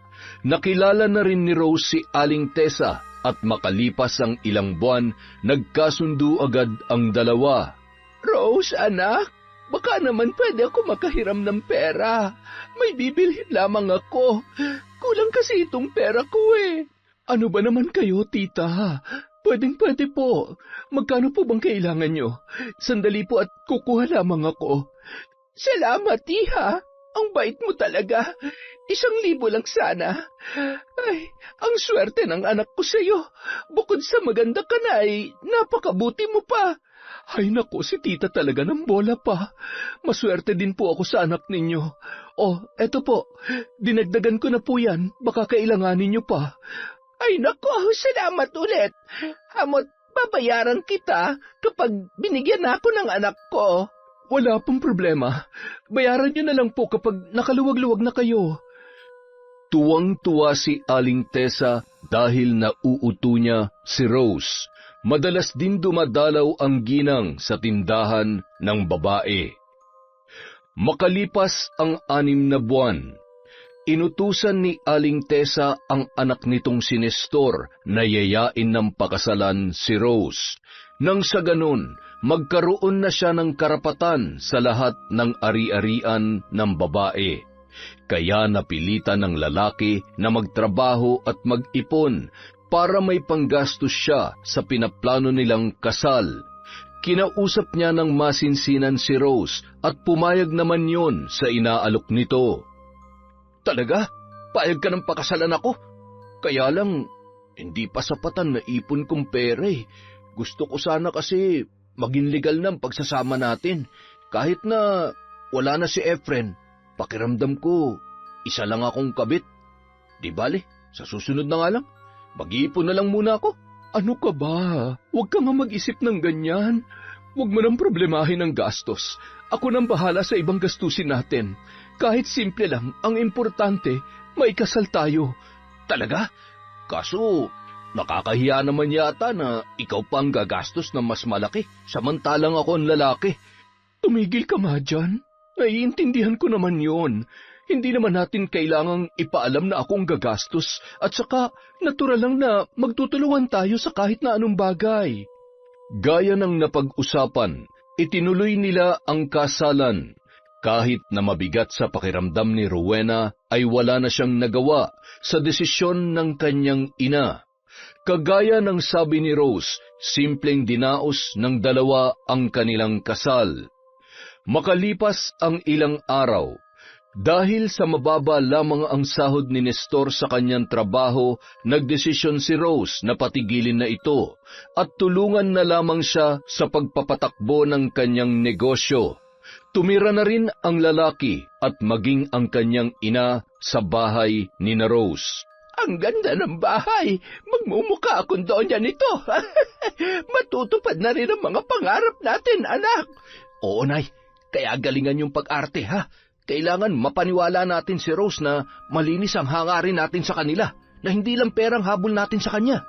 nakilala na rin ni Rose si Aling Tessa at makalipas ang ilang buwan, nagkasundo agad ang dalawa. Rose, anak, baka naman pwede ako makahiram ng pera. May bibilhin lamang ako. Kulang kasi itong pera ko eh. Ano ba naman kayo, tita? Pwedeng-pwede po. Magkano po bang kailangan nyo? Sandali po at kukuha lamang ako. Salamat, iha. Ang bait mo talaga. 1,000 lang sana. Ay, ang swerte ng anak ko sa'yo. Bukod sa maganda ka na ay napakabuti mo pa. Ay naku, si tita talaga ng bola pa. Maswerte din po ako sa anak ninyo. Oh, eto po. Dinagdagan ko na po yan. Baka kailanganin nyo pa. Ay naku, salamat ulit. Hamot, babayaran kita kapag binigyan ako ng anak ko. Wala pong problema. Bayaran niyo na lang po kapag nakaluwag-luwag na kayo. Tuwang-tuwa si Aling Tessa dahil nauuto niya si Rose. Madalas din dumadalaw ang ginang sa tindahan ng babae. Makalipas ang 6 na buwan, inutusan ni Aling Tessa ang anak nitong si Nestor na yayain ng pakasalan si Rose. Nang sa ganun, magkaroon na siya ng karapatan sa lahat ng ari-arian ng babae. Kaya napilitan ng lalaki na magtrabaho at mag-ipon para may panggastos siya sa pinaplano nilang kasal. Kinausap niya ng masinsinan si Rose at pumayag naman yon sa inaalok nito. Talaga? Payag ka ng pakasalan ako? Kaya lang, hindi pa sapatan na ipon kong pera eh. Gusto ko sana kasi maging legal na ang pagsasama natin. Kahit na wala na si Efren, pakiramdam ko, isa lang akong kabit. Di bale, sa susunod na nga lang, mag-iipon na lang muna ako. Ano ka ba? Huwag ka nga mag-isip ng ganyan. Huwag mo nang problemahin ang gastos. Ako nang bahala sa ibang gastusin natin. Kahit simple lang, ang importante, maikasal tayo. Talaga? Kaso, nakakahiya naman yata na ikaw pa ang gagastos ng mas malaki, samantalang ako ang lalaki. Tumigil ka nga dyan. Naiintindihan ko naman yon. Hindi naman natin kailangang ipaalam na akong gagastos at saka natural lang na magtutulungan tayo sa kahit na anong bagay. Gaya ng napag-usapan, itinuloy nila ang kasalan. Kahit na mabigat sa pakiramdam ni Rowena ay wala na siyang nagawa sa desisyon ng kanyang ina. Kagaya ng sabi ni Rose, simpleng dinaos ng dalawa ang kanilang kasal. Makalipas ang ilang araw, dahil sa mababa lamang ang sahod ni Nestor sa kanyang trabaho, nagdesisyon si Rose na patigilin na ito at tulungan na lamang siya sa pagpapatakbo ng kanyang negosyo. Tumira na rin ang lalaki at maging ang kanyang ina sa bahay ni na Rose. Ang ganda ng bahay. Magmumukha akong donya nito. Matutupad na rin ang mga pangarap natin, anak. Oo, Nay. Kaya galingan yung pag-arte, ha? Kailangan mapaniwala natin si Rose na malinis ang hangarin natin sa kanila, na hindi lang perang habol natin sa kanya.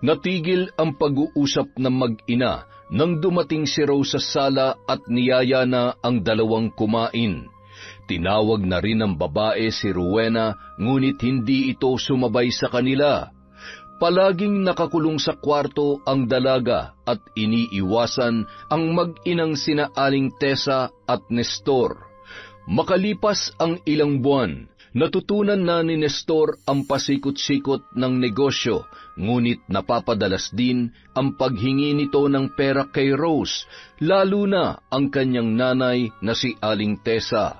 Natigil ang pag-uusap ng mag-ina nang dumating si Rose sa sala at niyaya na ang dalawang kumain. Tinawag na rin ng babae si Rowena, ngunit hindi ito sumabay sa kanila. Palaging nakakulong sa kwarto ang dalaga at iniiwasan ang mag-inang sina Aling Tessa at Nestor. Makalipas ang ilang buwan, Natutunan na ni Nestor ang pasikot-sikot ng negosyo, ngunit napapadalas din ang paghingi nito ng pera kay Rose, lalo na ang kanyang nanay na si Aling Tessa.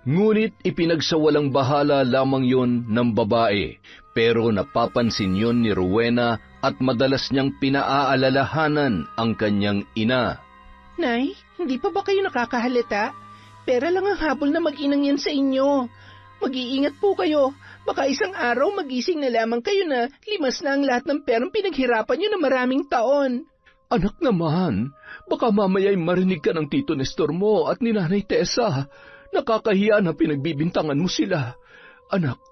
Ngunit ipinagsawalang bahala lamang yon ng babae, pero napapansin yon ni Rowena at madalas niyang pinaaalalahanan ang kanyang ina. Nay, hindi pa ba kayo nakakahalata? Pera lang ang habol na mag-inang yan sa inyo. Mag-iingat po kayo. Baka isang araw magising na lamang kayo na limas na ang lahat ng perang pinaghirapan nyo na maraming taon. Anak naman, baka mamaya'y marinig ka ng Tito Nestor mo at ni Nanay Tessa. Nakakahiya na pinagbibintangan mo sila. Anak,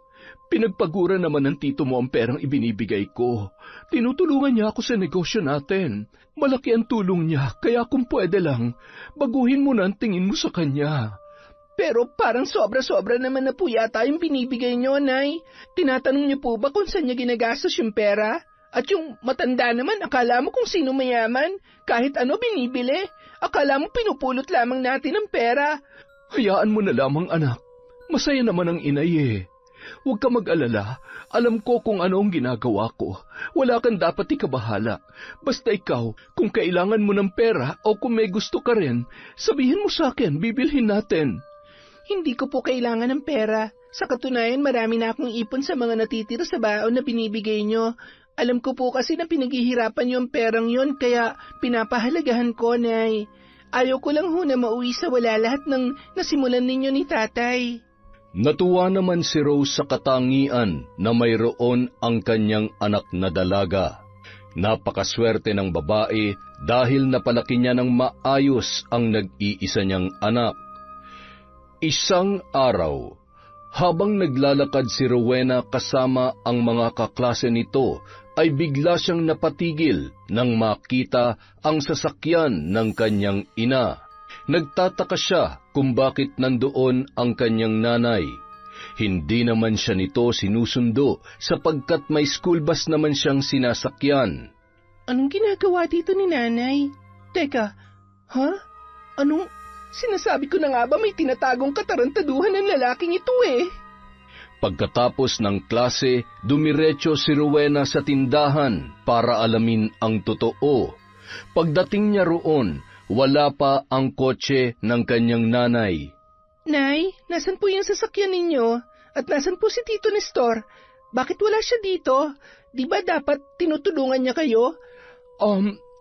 pinagpagura naman ng tito mo ang perang ibinibigay ko. Tinutulungan niya ako sa negosyo natin. Malaki ang tulong niya, kaya kung pwede lang, baguhin mo na ang tingin mo sa kanya. Pero parang sobra-sobra naman na po yata yung binibigay nyo, Nay. Tinatanong niyo po ba kung saan niya ginagastos yung pera? At yung matanda naman, akala mo kung sino mayaman? Kahit ano binibili, akala mo pinupulot lamang natin ang pera. Hayaan mo na lamang, anak. Masaya naman ang inay eh. Huwag ka mag-alala. Alam ko kung ano ang ginagawa ko. Wala kang dapat ikabahala. Basta ikaw, kung kailangan mo ng pera o kung may gusto ka rin, sabihin mo sa akin, bibilhin natin. Hindi ko po kailangan ng pera. Sa katunayan, marami na akong ipon sa mga natitira sa baon na binibigay nyo. Alam ko po kasi na pinaghihirapan nyo ang perang yon, kaya pinapahalagahan ko, Nay. Ayaw ko lang ho na mauwi sa wala lahat ng nasimulan ninyo ni Tatay. Natuwa naman si Rose sa katangian na mayroon ang kanyang anak na dalaga. Napakaswerte ng babae dahil napalaki niya ng maayos ang nag-iisa niyang anak. Isang araw, habang naglalakad si Rowena kasama ang mga kaklase nito, ay bigla siyang napatigil nang makita ang sasakyan ng kanyang ina. Nagtataka siya kung bakit nandoon ang kanyang nanay. Hindi naman siya nito sinusundo sapagkat may school bus naman siyang sinasakyan. Anong ginagawa dito ni Nanay? Teka, Anong... Sinasabi ko na nga ba may tinatagong katarantaduhan ng lalaking ito eh. Pagkatapos ng klase, dumiretso si Rowena sa tindahan para alamin ang totoo. Pagdating niya roon, wala pa ang kotse ng kanyang nanay. Nay, nasan po yung sasakyan ninyo? At nasan po si Tito Nestor? Bakit wala siya dito? Di ba dapat tinutulungan niya kayo?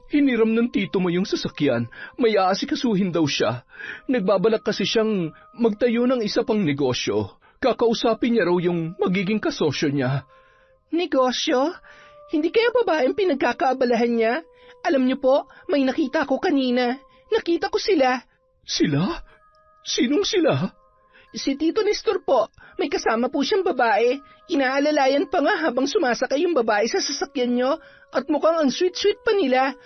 Hiniram ng tito mo yung sasakyan. May aasikasuhin daw siya. Nagbabalak kasi siyang magtayo ng isa pang negosyo. Kakausapin niya raw yung magiging kasosyo niya. Negosyo? Hindi kaya babaeng pinagkakaabalahan niya? Alam niyo po, may nakita ko kanina. Nakita ko sila. Sila? Sinong sila? Si Tito Nestor po. May kasama po siyang babae. Inaalalayan pa nga habang sumasakay yung babae sa sasakyan niyo. At mukhang ang sweet-sweet pa nila.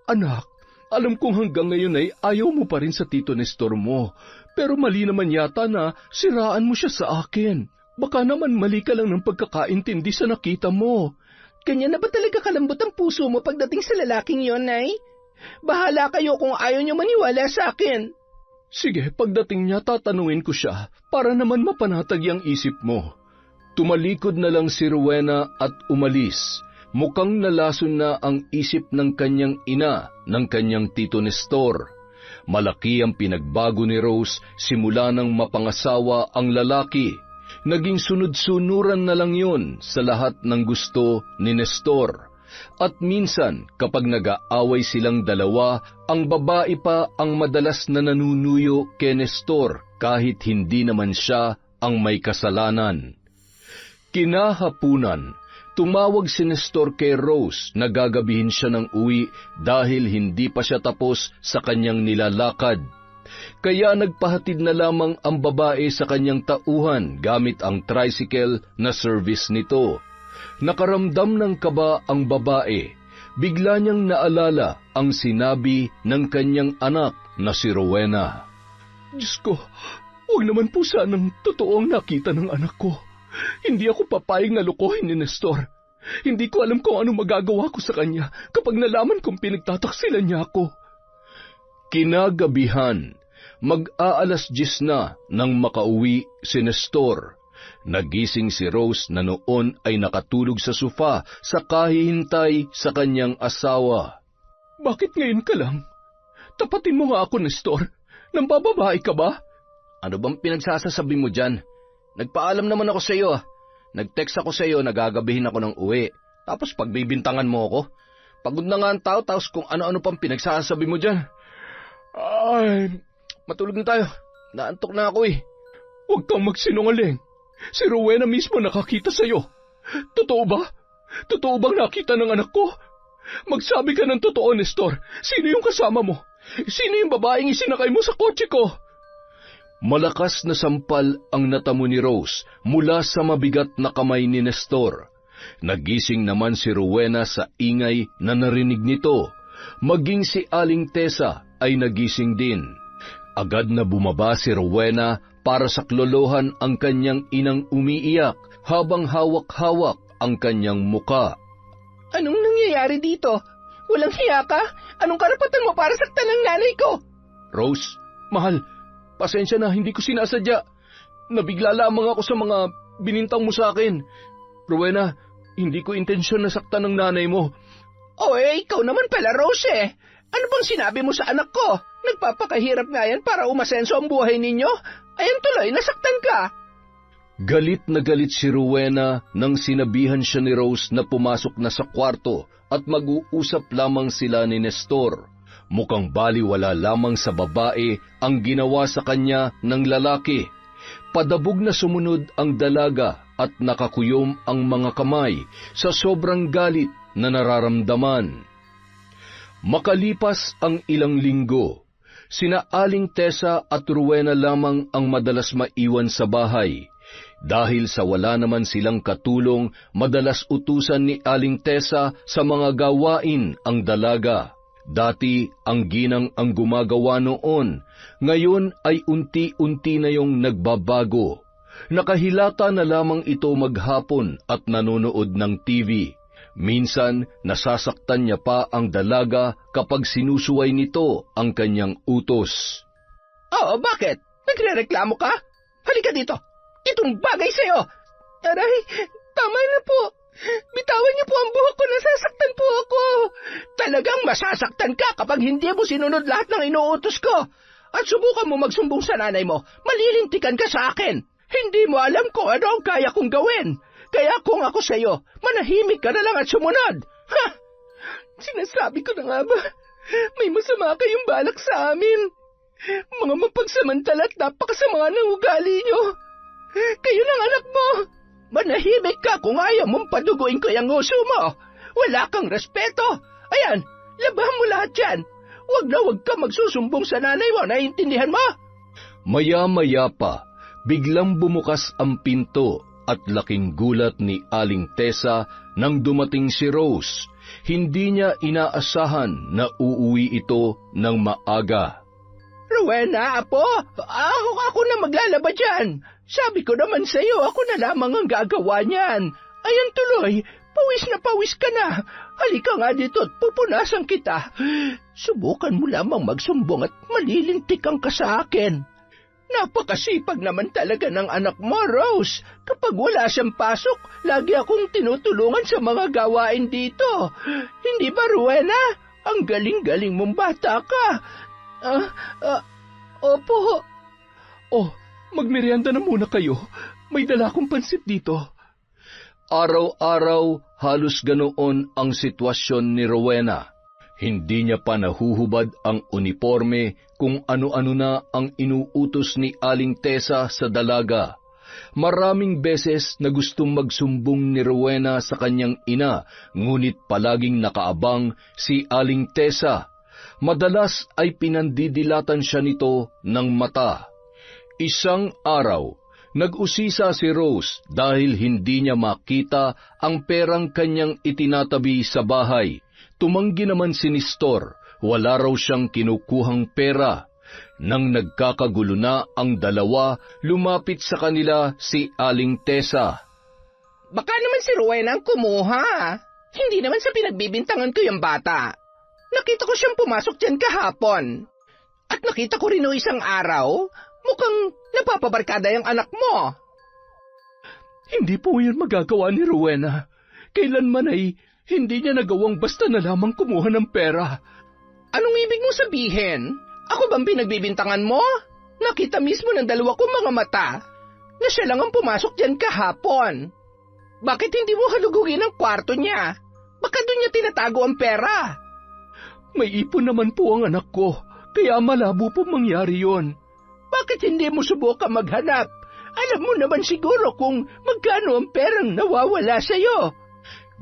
Anak, alam kong hanggang ngayon ay ayaw mo pa rin sa Tito Nestor mo. Pero mali naman yata na siraan mo siya sa akin. Baka naman mali ka lang ng pagkakaintindi sa nakita mo. Ganyan na ba talaga kalambot ang puso mo pagdating sa lalaking yon, Nay? Bahala kayo kung ayaw niyo maniwala sa akin. Sige, pagdating niya tatanungin ko siya para naman mapanatag ang isip mo. Tumalikod na lang si Rowena at umalis. Mukhang nalason na ang isip ng kanyang ina ng kanyang Tito Nestor. Malaki ang pinagbago ni Rose simula nang mapangasawa ang lalaki. Naging sunod-sunuran na lang yun sa lahat ng gusto ni Nestor. At minsan kapag nag-aaway silang dalawa, ang babae pa ang madalas na nanunuyo kay Nestor kahit hindi naman siya ang may kasalanan. Kinahapunan, tumawag si Nestor kay Rose na gagabihin siya ng uwi dahil hindi pa siya tapos sa kanyang nilalakad. Kaya nagpahatid na lamang ang babae sa kanyang tauhan gamit ang tricycle na service nito. Nakaramdam ng kaba ang babae. Bigla niyang naalala ang sinabi ng kanyang anak na si Rowena. Diyos ko, huwag naman po sanang totoong nakita ng anak ko. Hindi ako papayag na lokohin ni Nestor. Hindi ko alam kung ano magagawa ko sa kanya kapag nalaman kong pinagtataksilan niya ako. Kinagabihan, mag-aalas 10 na nang makauwi si Nestor. Nagising si Rose na noon ay nakatulog sa sofa sa kahihintay sa kanyang asawa. Bakit ngayon ka lang? Tapatin mo nga ako, Nestor. Nambababae ka ba? Ano bang pinagsasasabi mo dyan? Nagpaalam naman ako sa iyo. Nag-text ako sa iyo, nagagabihin ako ng uwi. Tapos pagbibintangan mo ako. Pagod na nga ang tao, tapos kung ano-ano pang pinagsasabi mo dyan. Ay, Matulog na tayo. Naantok na ako eh. huwag kang magsinungaling. Si Rowena mismo nakakita sa'yo. Totoo ba? Totoo bang nakita ng anak ko? Magsabi ka ng totoo, Nestor. Sino yung kasama mo? Sino yung babaeng isinakay mo sa kotse ko? Malakas na sampal ang natamo ni Rose mula sa mabigat na kamay ni Nestor. Nagising naman si Rowena sa ingay na narinig nito. Maging si Aling Tessa ay nagising din. Agad na bumaba si Rowena para saklolohan ang kanyang inang umiiyak habang hawak-hawak ang kanyang muka. Anong nangyayari dito? Walang hiya ka? Anong karapatan mo para saktan ng nanay ko? Rose, mahal, pasensya na, hindi ko sinasadya. Nabigla lamang ako sa mga binintang mo sa akin. Rowena, hindi ko intensyon na saktan ng nanay mo. Ikaw naman pala, Rose eh. Ano bang sinabi mo sa anak ko? Nagpapakahirap nga yan para umasenso ang buhay ninyo. Ayan tuloy, nasaktan ka. Galit na galit si Rowena nang sinabihan siya ni Rose na pumasok na sa kwarto at mag-uusap lamang sila ni Nestor. Mukhang baliwala lamang sa babae ang ginawa sa kanya ng lalaki. Padabog na sumunod ang dalaga at nakakuyom ang mga kamay sa sobrang galit na nararamdaman. Makalipas ang ilang linggo, sina Aling Tessa at Rowena lamang ang madalas maiwan sa bahay. Dahil sa wala naman silang katulong, madalas utusan ni Aling Tessa sa mga gawain ang dalaga. Dati ang ginang ang gumagawa noon, ngayon ay unti-unti na yung nagbabago. Nakahilata na lamang ito maghapon at nanonood ng TV. Minsan, nasasaktan niya pa ang dalaga kapag sinusuway nito ang kanyang utos. Bakit? Nagrereklamo ka? Halika dito. Itong bagay sa'yo. Aray, tama na po. Bitawan niyo po ang buhok ko, nasasaktan po ako. Talagang masasaktan ka kapag hindi mo sinunod lahat ng inuutos ko. At subukan mo magsumbong sa nanay mo, malilintikan ka sa akin. Hindi mo alam kung ano ang kaya kong gawin. Kaya kung ako sa'yo, manahimik ka na lang at sumunod. Ha! Sinasabi ko na nga ba, may masama kayong balak sa amin. Mga mapagsamantala at napakasama ng ugali niyo. Kayo ng anak mo. Manahimik ka kung ayaw mong paduguin ko yung uso mo. Wala kang respeto. Ayan, labahan mo lahat yan. Huwag ka magsusumbong sa nanay mo, naiintindihan mo? Maya-maya pa, biglang bumukas ang pinto at laking gulat ni Aling Tessa nang dumating si Rose. Hindi niya inaasahan na uuwi ito ng maaga. Rowena, apo, ako na maglalaba dyan. Sabi ko naman sa iyo, ako na lamang ang gagawa niyan. Ayan tuloy, pawis na pawis ka na. Halika nga dito at pupunasan kita. Subukan mo lamang magsumbong at malilintikan ka sa akin. Napakasipag naman talaga ng anak mo, Rose. Kapag wala siyang pasok, lagi akong tinutulungan sa mga gawain dito. Hindi ba, Rowena? Ang galing-galing mong bata ka. Opo. Magmerienda na muna kayo. May dala akong pansit dito. Araw-araw, halos ganoon ang sitwasyon ni Rowena. Hindi niya pa nahuhubad ang uniforme kung ano-ano na ang inuutos ni Aling Tessa sa dalaga. Maraming beses na gustong magsumbong ni Rowena sa kanyang ina, ngunit palaging nakaabang si Aling Tessa. Madalas ay pinandidilatan siya nito ng mata. Isang araw, nag-usisa si Rose dahil hindi niya makita ang perang kanyang itinatabi sa bahay. Tumanggi naman si Nestor, wala raw siyang kinukuhang pera. Nang nagkakagulo na ang dalawa, lumapit sa kanila si Aling Tessa. Baka naman si Rowena ang kumuha. Hindi naman sa pinagbibintangan ko yung bata. Nakita ko siyang pumasok dyan kahapon. At nakita ko rin o isang araw, mukhang napapabarkada yung anak mo. Hindi po yun magagawa ni Rowena. Kailanman ay hindi niya nagawang basta na lamang kumuha ng pera. Anong ibig mong sabihin? Ako bang pinagbibintangan mo? Nakita mismo ng dalawa kong mga mata na siya lang ang pumasok dyan kahapon. Bakit hindi mo halugugin ang kwarto niya? Baka doon niya tinatago ang pera. May ipon naman po ang anak ko, kaya malabo po mangyari yon. Bakit hindi mo subukan maghanap? Alam mo naman siguro kung magkano ang perang nawawala sa'yo.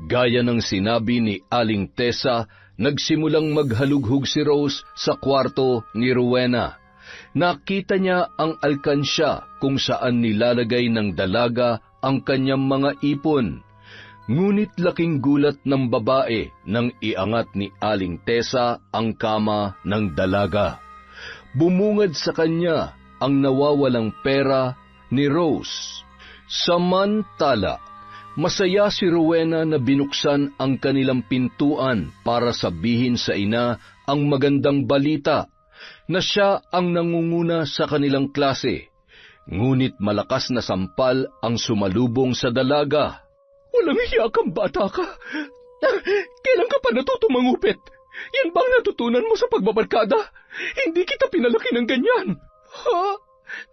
Gaya ng sinabi ni Aling Tessa, nagsimulang maghalughog si Rose sa kwarto ni Rowena. Nakita niya ang alkansya kung saan nilalagay ng dalaga ang kanyang mga ipon. Ngunit laking gulat ng babae nang iangat ni Aling Tessa ang kama ng dalaga. Bumungad sa kanya ang nawawalang pera ni Rose. Samantala, masaya si Rowena na binuksan ang kanilang pintuan para sabihin sa ina ang magandang balita na siya ang nangunguna sa kanilang klase. Ngunit malakas na sampal ang sumalubong sa dalaga. Walang hiya kang bata ka. Kailan ka pa natuto mangupit? Yan bang natutunan mo sa pagbabarkada? Hindi kita pinalaki ng ganyan. Ha?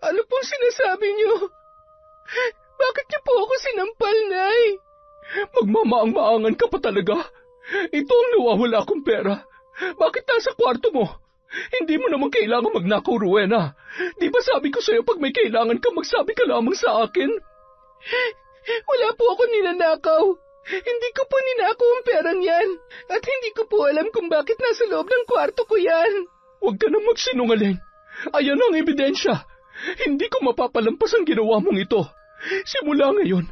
Ano pong sinasabi niyo? Bakit niyo po ako sinampal, Nay? Magmamaang-maangan ka pa talaga. Ito ang nawawala akong pera. Bakit nasa kwarto mo? Hindi mo naman kailangan magnakaw, Rowena. Di ba sabi ko sa'yo pag may kailangan ka, magsabi ka lamang sa akin? Wala po ako ninanakaw. Hindi ko po ninakaw ang perang yan. At hindi ko po alam kung bakit nasa loob ng kwarto ko yan. Huwag ka na magsinungaling. Ayan ang ebidensya. Hindi ko mapapalampas ang ginawa mong ito. Simula ngayon,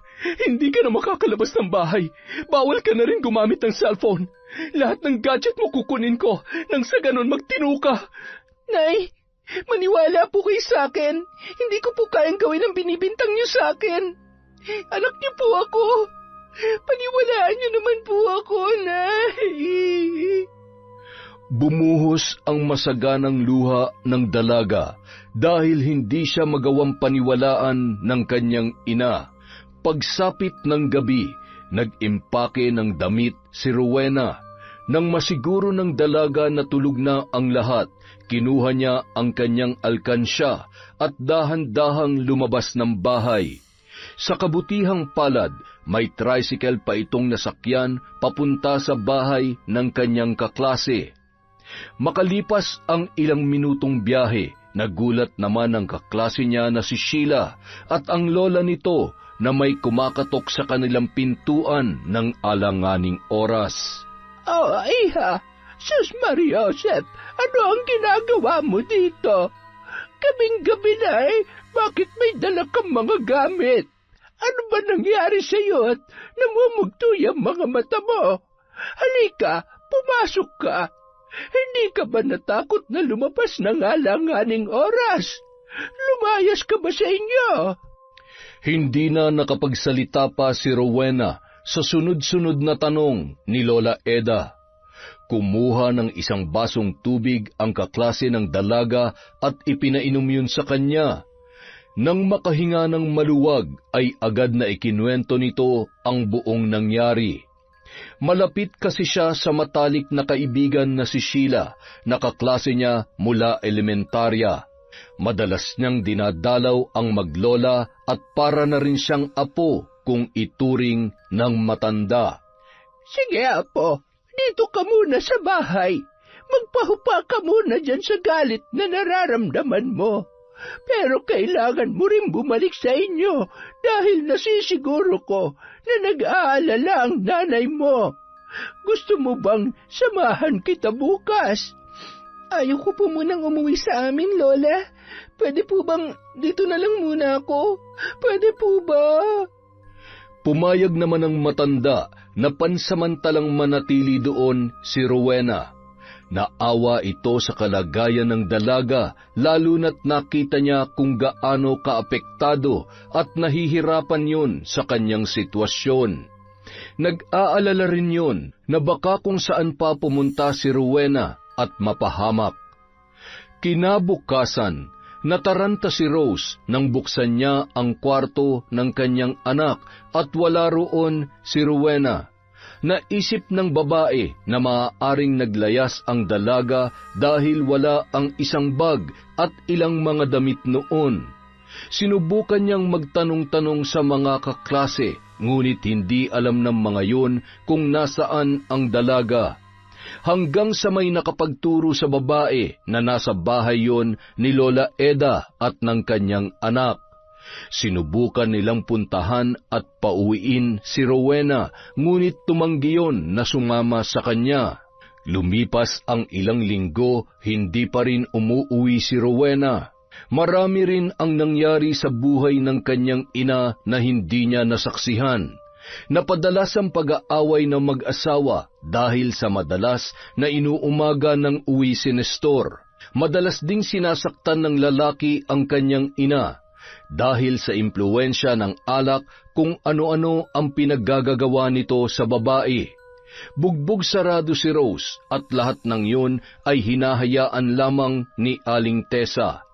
hindi ka na makakalabas ng bahay. Bawal ka na rin gumamit ng cellphone. Lahat ng gadget mo kukunin ko nang sa ganon magtino ka. Nay, maniwala po kayo sa akin. Hindi ko po kayang gawin ang binibintang niyo sa akin. Anak niyo po ako. Paniwalaan niyo naman po ako, Nay. Bumuhos ang masaganang luha ng dalaga dahil hindi siya magawang paniwalaan ng kanyang ina. Pagsapit ng gabi, nag-impake ng damit si Rowena. Nang masiguro ng dalaga na tulog na ang lahat, kinuha niya ang kanyang alkansya at dahan-dahang lumabas ng bahay. Sa kabutihang palad, may tricycle pa itong nasakyan papunta sa bahay ng kanyang kaklase. Makalipas ang ilang minutong biyahe, nagulat naman ang kaklase niya na si Sheila at ang lola nito na may kumakatok sa kanilang pintuan ng alanganing oras. Oh, iha, Sus Maria Joseph, ano ang ginagawa mo dito? Kaming-gabi na bakit may dala kang mga gamit? Ano ba nangyari sa iyo at namumugtoy ang mga mata mo? Halika, pumasok ka. Hindi ka ba natakot na lumabas ng alanganing oras? Lumayas ka ba sa inyo? Hindi na nakapagsalita pa si Rowena sa sunod-sunod na tanong ni Lola Eda. Kumuha ng isang basong tubig ang kaklase ng dalaga at ipinainom yun sa kanya. Nang makahinga ng maluwag ay agad na ikinuwento nito ang buong nangyari. Malapit kasi siya sa matalik na kaibigan na si Sheila, na kaklase niya mula elementarya. Madalas niyang dinadalaw ang maglola at para na rin siyang apo kung ituring ng matanda. Sige, apo, dito ka muna sa bahay. Magpahupa ka muna dyan sa galit na nararamdaman mo. Pero kailangan mo rin bumalik sa inyo dahil nasisiguro ko na nag-aalala ang nanay mo. Gusto mo bang samahan kita bukas? Ayaw ko po munang umuwi sa amin, Lola. Pwede po bang dito na lang muna ako? Pwede po ba? Pumayag naman ang matanda na pansamantalang manatili doon si Rowena. Naawa ito sa kalagayan ng dalaga, lalo na't nakita niya kung gaano kaapektado at nahihirapan yun sa kanyang sitwasyon. Nag-aalala rin yun na baka kung saan pa pumunta si Rowena at mapahamak. Kinabukasan, Nataranta si Rose nang buksan niya ang kwarto ng kanyang anak at wala roon si Rowena. Naisip ng babae na maaaring naglayas ang dalaga dahil wala ang isang bag at ilang mga damit noon. Sinubukan niyang magtanong-tanong sa mga kaklase, ngunit hindi alam ng mga yun kung nasaan ang dalaga. Hanggang sa may nakapagturo sa babae na nasa bahay yon ni Lola Eda at ng kanyang anak. Sinubukan nilang puntahan at pauwiin si Rowena, ngunit tumanggi yon na sumama sa kanya. Lumipas ang ilang linggo, hindi pa rin umuuwi si Rowena. Marami rin ang nangyari sa buhay ng kanyang ina na hindi niya nasaksihan. Napadalas ang pag-aaway ng mag-asawa dahil sa madalas na inuumaga ng uwi si Nestor. Madalas ding sinasaktan ng lalaki ang kanyang ina dahil sa impluwensya ng alak kung ano-ano ang pinaggagawa nito sa babae. Bugbog sarado si Rose at lahat ng yun ay hinahayaan lamang ni Aling Tessa.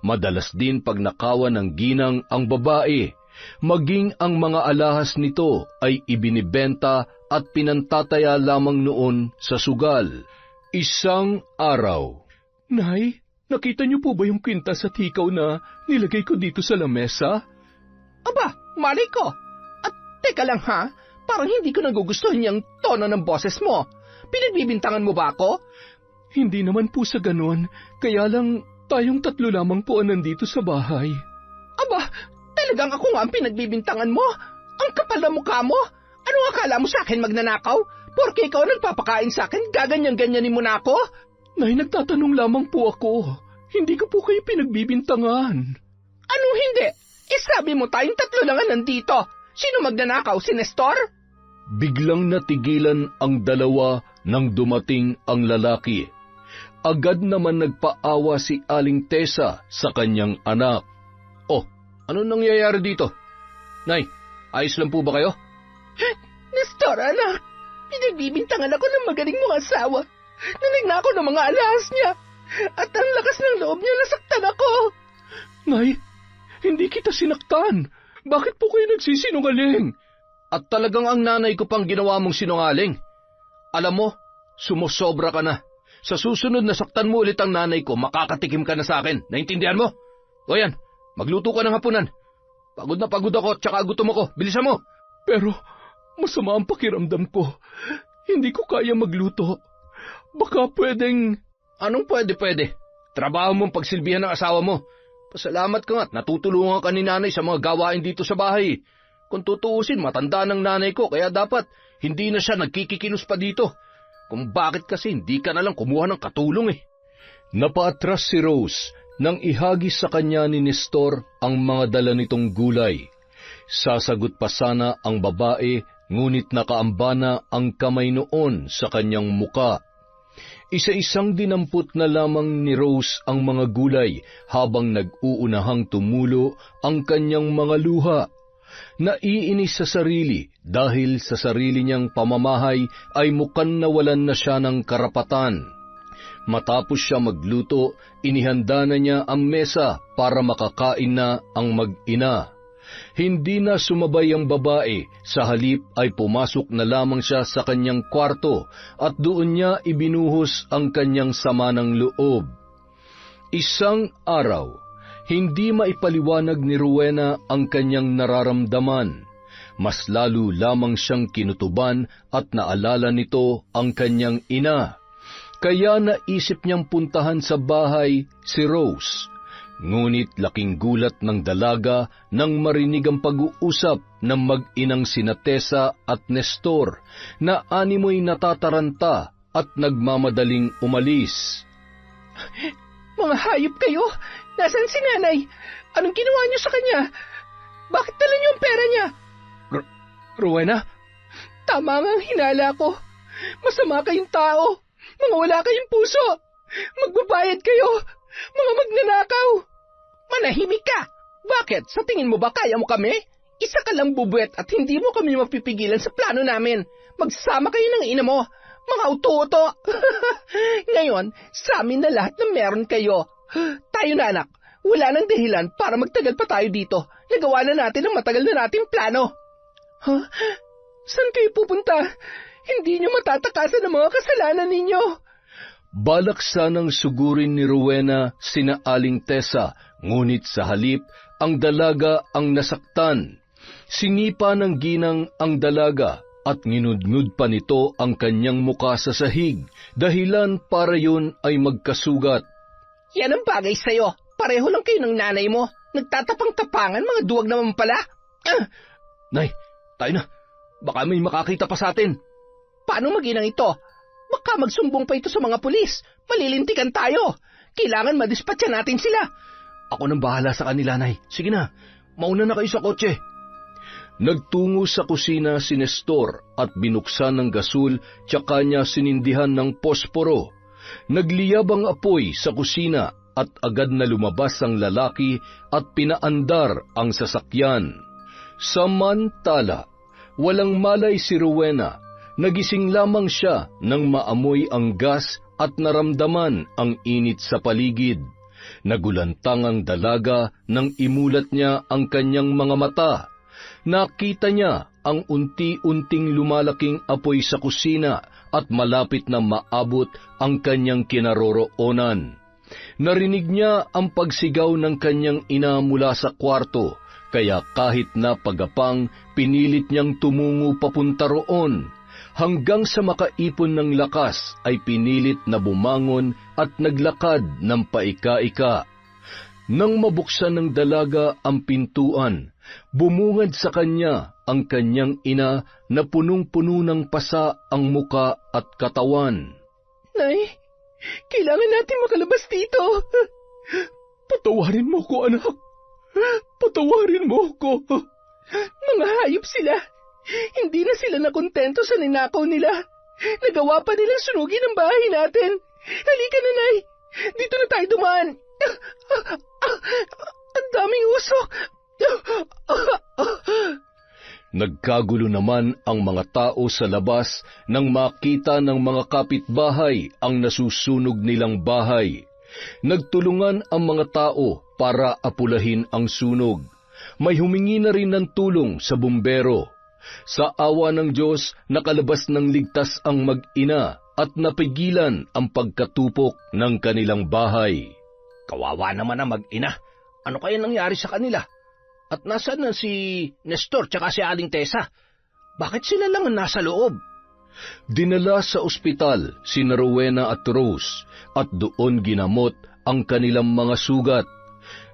Madalas din pagnakawan ng ginang ang babae. Maging ang mga alahas nito ay ibinibenta at pinantataya lamang noon sa sugal. Isang araw. Nay, nakita niyo po ba yung kwintas at hikaw na nilagay ko dito sa lamesa? Aba, malay ko. At teka lang ha, parang hindi ko nagugustuhan yung tono ng boses mo. Pinagbibintangan mo ba ako? Hindi naman po sa ganon, kaya lang tayong tatlo lamang po ang nandito sa bahay. Aba, talagang ako nga ang pinagbibintangan mo? Ang kapal na mukha mo? Anong akala mo sa akin magnanakaw? Porke ikaw nagpapakain sa akin, gaganyan-ganyanin mo na ako? Nay, nagtatanong lamang po ako. Hindi ko po kayo pinagbibintangan. Ano hindi? Sabi mo tayong tatlo lang ang nandito. Sino magnanakaw, si Nestor? Biglang natigilan ang dalawa nang dumating ang lalaki. Agad naman nagpaawa si Aling Tessa sa kanyang anak. "Oh, ano nangyayari dito? Nay, ayos lang po ba kayo?" Nestor, anak, pinagbibintangan ako ng magaling mong asawa. Nagnakaw ng mga alahas niya. At ang lakas ng loob niya, nasaktan ako. Nay, hindi kita sinaktan. Bakit po kayo nagsisinungaling? At talagang ang nanay ko pang ginawa mong sinungaling. Alam mo, sumusobra ka na. Sa susunod na saktan mo ulit ang nanay ko, makakatikim ka na sa akin. Naintindihan mo? O yan, magluto ka ng hapunan. Pagod na pagod ako, tsaka gutom ako. Bilisan mo. Pero masama ang pakiramdam ko. Hindi ko kaya magluto. Baka pwedeng... Anong pwede? Trabaho mong pagsilbihan ng asawa mo. Pasalamat ka nga't natutulungan ka ni nanay sa mga gawain dito sa bahay. Kung tutuusin, matanda ng nanay ko, kaya dapat hindi na siya nagkikikilos pa dito. Kung bakit kasi hindi ka nalang kumuha ng katulong eh. Napaatras si Rose nang ihagis sa kanya ni Nestor ang mga dala nitong gulay. Sasagot pa sana ang babae, ngunit nakaamba na ang kamay noon sa kanyang muka. Isa-isang dinampot na lamang ni Rose ang mga gulay habang nag-uunahang tumulo ang kanyang mga luha. Naiinis sa sarili dahil sa sarili niyang pamamahay ay mukhang nawalan na siya ng karapatan. Matapos siya magluto, inihanda na niya ang mesa para makakain na ang mag-ina. Hindi na sumabay ang babae, sa halip ay pumasok na lamang siya sa kanyang kwarto at doon niya ibinuhos ang kanyang sama ng loob. Isang araw, hindi maipaliwanag ni Rowena ang kanyang nararamdaman. Mas lalo lamang siyang kinutuban at naalala nito ang kanyang ina. Kaya naisip niyang puntahan sa bahay si Rose. Ngunit laking gulat ng dalaga nang marinig ang pag-uusap ng mag-inang sina Tessa at Nestor na animoy natataranta at nagmamadaling umalis. Mga hayop kayo! Nasaan si nanay? Anong ginawa niyo sa kanya? Bakit dala niyo ang pera niya? Rowena? Tama nga ang hinala ko. Masama kayong tao. Mga wala kayong puso. Magbabayad kayo. Mga magnanakaw. Manahimik ka! Bakit? Sa tingin mo ba kaya mo kami? Isa ka lang bubuet at hindi mo kami mapipigilan sa plano namin. Magsama kayo ng ina mo. Mga uto-uto. Ngayon, sa amin na lahat na meron kayo. Tayo na anak. Wala nang dahilan para magtagal pa tayo dito. Nagawa na natin ang matagal na nating plano. Huh? Saan kayo pupunta? Hindi niyo matatakasan ang mga kasalanan ninyo. Balak sanang sugurin ni Rowena sina Aling Tessa, ngunit sa halip, ang dalaga ang nasaktan. Sinipa ng ginang ang dalaga at nginudngud pa nito ang kanyang muka sa sahig, dahilan para yun ay magkasugat. Yan ang bagay sa'yo. Pareho lang kayo ng nanay mo. Nagtatapang-tapangan, mga duwag naman pala. Nay, tayo na. Baka may makakita pa sa atin. Paano maginang ito? Baka magsumbong pa ito sa mga pulis. Malilintikan tayo. Kailangan madispatcha natin sila. Ako nang bahala sa kanila, Nay. Sige na, mauna na kayo sa kotse. Nagtungo sa kusina si Nestor at binuksan ng gasul tsaka niya sinindihan ng posporo. Nagliyab ang apoy sa kusina at agad na lumabas ang lalaki at pinaandar ang sasakyan. Samantala, walang malay si Rowena. Nagising lamang siya nang maamoy ang gas at naramdaman ang init sa paligid. Nagulantang ang dalaga nang imulat niya ang kanyang mga mata. Nakita niya ang unti-unting lumalaking apoy sa kusina at malapit na maabot ang kanyang kinaroroonan. Narinig niya ang pagsigaw ng kanyang ina mula sa kwarto, kaya kahit na pagapang, pinilit niyang tumungo papunta roon. Hanggang sa makaipon ng lakas ay pinilit na bumangon at naglakad ng paika-ika. Nang mabuksan ng dalaga ang pintuan, bumungad sa kanya ang kanyang ina na punong-puno ng pasa ang muka at katawan. Nay, kailangan natin makalabas dito. Patawarin mo ko, anak. Patawarin mo ko. Mga hayop sila. Hindi na sila nakontento sa ninakaw nila. Nagawa pa nilang sunugin ang bahay natin. Halika na, Nay. Dito na tayo dumaan. Ang daming usok. Nagkagulo naman ang mga tao sa labas nang makita ng mga kapitbahay ang nasusunog nilang bahay. Nagtulungan ang mga tao para apulahin ang sunog. May humingi na rin ng tulong sa bumbero. Sa awa ng Diyos, nakalabas ng ligtas ang mag-ina at napigilan ang pagkatupok ng kanilang bahay. Kawawa naman ang mag-ina. Ano kaya nangyari sa kanila? At nasaan na si Nestor tsaka si Aling Tessa? Bakit sila lang ang nasa loob? Dinala sa ospital si Rowena at Rose at doon ginamot ang kanilang mga sugat.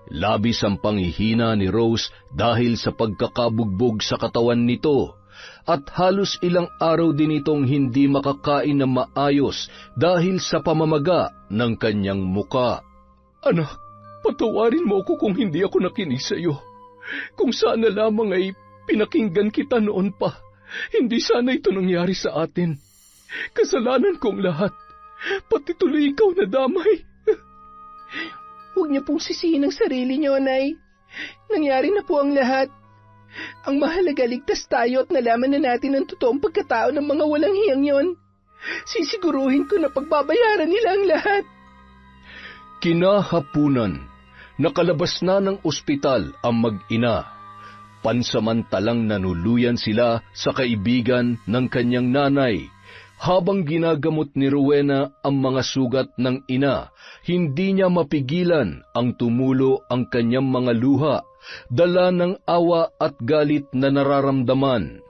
Labis ang panghihina ni Rose dahil sa pagkakabugbog sa katawan nito at halos ilang araw din itong hindi makakain na maayos dahil sa pamamaga ng kanyang muka. Anak, patawarin mo ako kung hindi ako nakinig sa iyo. Kung sana lamang ay pinakinggan kita noon pa, hindi sana ito nangyari sa atin. Kasalanan kong lahat, pati tuloy ikaw na damay. Huwag niyo pong sisihin ang sarili niyo, Nay. Nangyari na po ang lahat. Ang mahalaga, ligtas tayo at nalaman na natin ang totoong pagkatao ng mga walang hiyang yon. Sisiguruhin ko na pagbabayaran nila ang lahat. Kinahapunan, nakalabas na ng ospital ang mag-ina. Pansamantalang nanuluyan sila sa kaibigan ng kanyang nanay. Habang ginagamot ni Rowena ang mga sugat ng ina, hindi niya mapigilan ang tumulo ang kanyang mga luha, dala ng awa at galit na nararamdaman.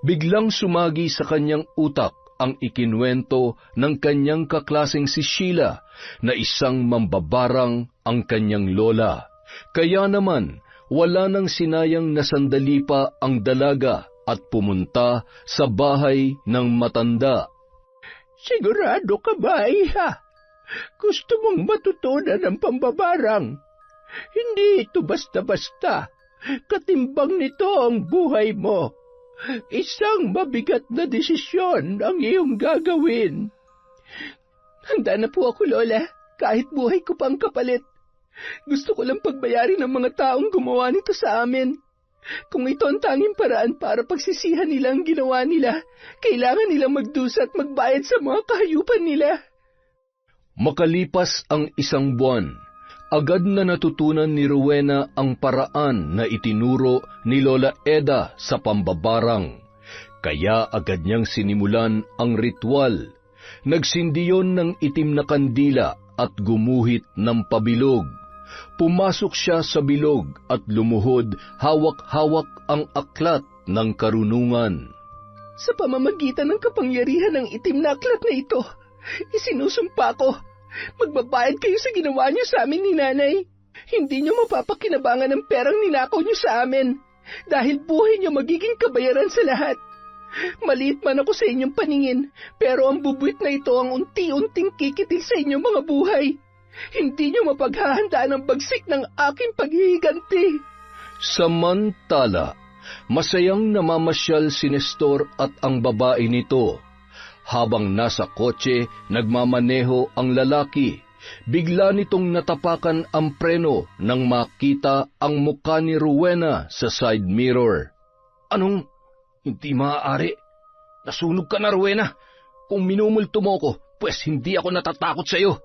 Biglang sumagi sa kanyang utak ang ikinwento ng kanyang kaklaseng si Sheila na isang mambabarang ang kanyang lola. Kaya naman, wala nang sinayang na sandali pa ang dalaga at pumunta sa bahay ng matanda. Sigurado ka ba, iha? Gusto mong matutunan ang pambabarang? Hindi ito basta-basta. Katimbang nito ang buhay mo. Isang mabigat na desisyon ang iyong gagawin. Handa na po ako, Lola, kahit buhay ko pang kapalit. Gusto ko lang pagbayarin ng mga taong gumawa nito sa amin. Kung ito ang tanging paraan para pagsisihan nila ang ginawa nila, kailangan nilang magdusa at magbayad sa mga kahayupan nila. Makalipas ang 1 buwan, Agad na natutunan ni Rowena ang paraan na itinuro ni Lola Eda sa pambabarang. Kaya agad niyang sinimulan ang ritual. Nagsindi yon ng itim na kandila at gumuhit ng pabilog. Pumasok siya sa bilog at lumuhod, hawak-hawak ang aklat ng karunungan. Sa pamamagitan ng kapangyarihan ng itim na aklat na ito, isinusumpa ko, magbabayad kayo sa ginawa niyo sa amin ni Nanay. Hindi niyo mapapakinabangan ng perang ninakaw niyo sa amin, dahil buhay niyo magiging kabayaran sa lahat. Maliit man ako sa inyong paningin, pero ang bubuit na ito ang unti-unting kikitil sa inyong mga buhay. Hindi niyo mapaghahandaan ang bagsik ng aking paghihiganti. Samantala, masayang namamasyal si Nestor at ang babae nito. Habang nasa kotse, nagmamaneho ang lalaki. Bigla nitong natapakan ang preno nang makita ang mukha ni Rowena sa side mirror. Anong? Hindi maaari. Nasunog ka na, Rowena. Kung minumulto mo ko, pues hindi ako natatakot sa iyo.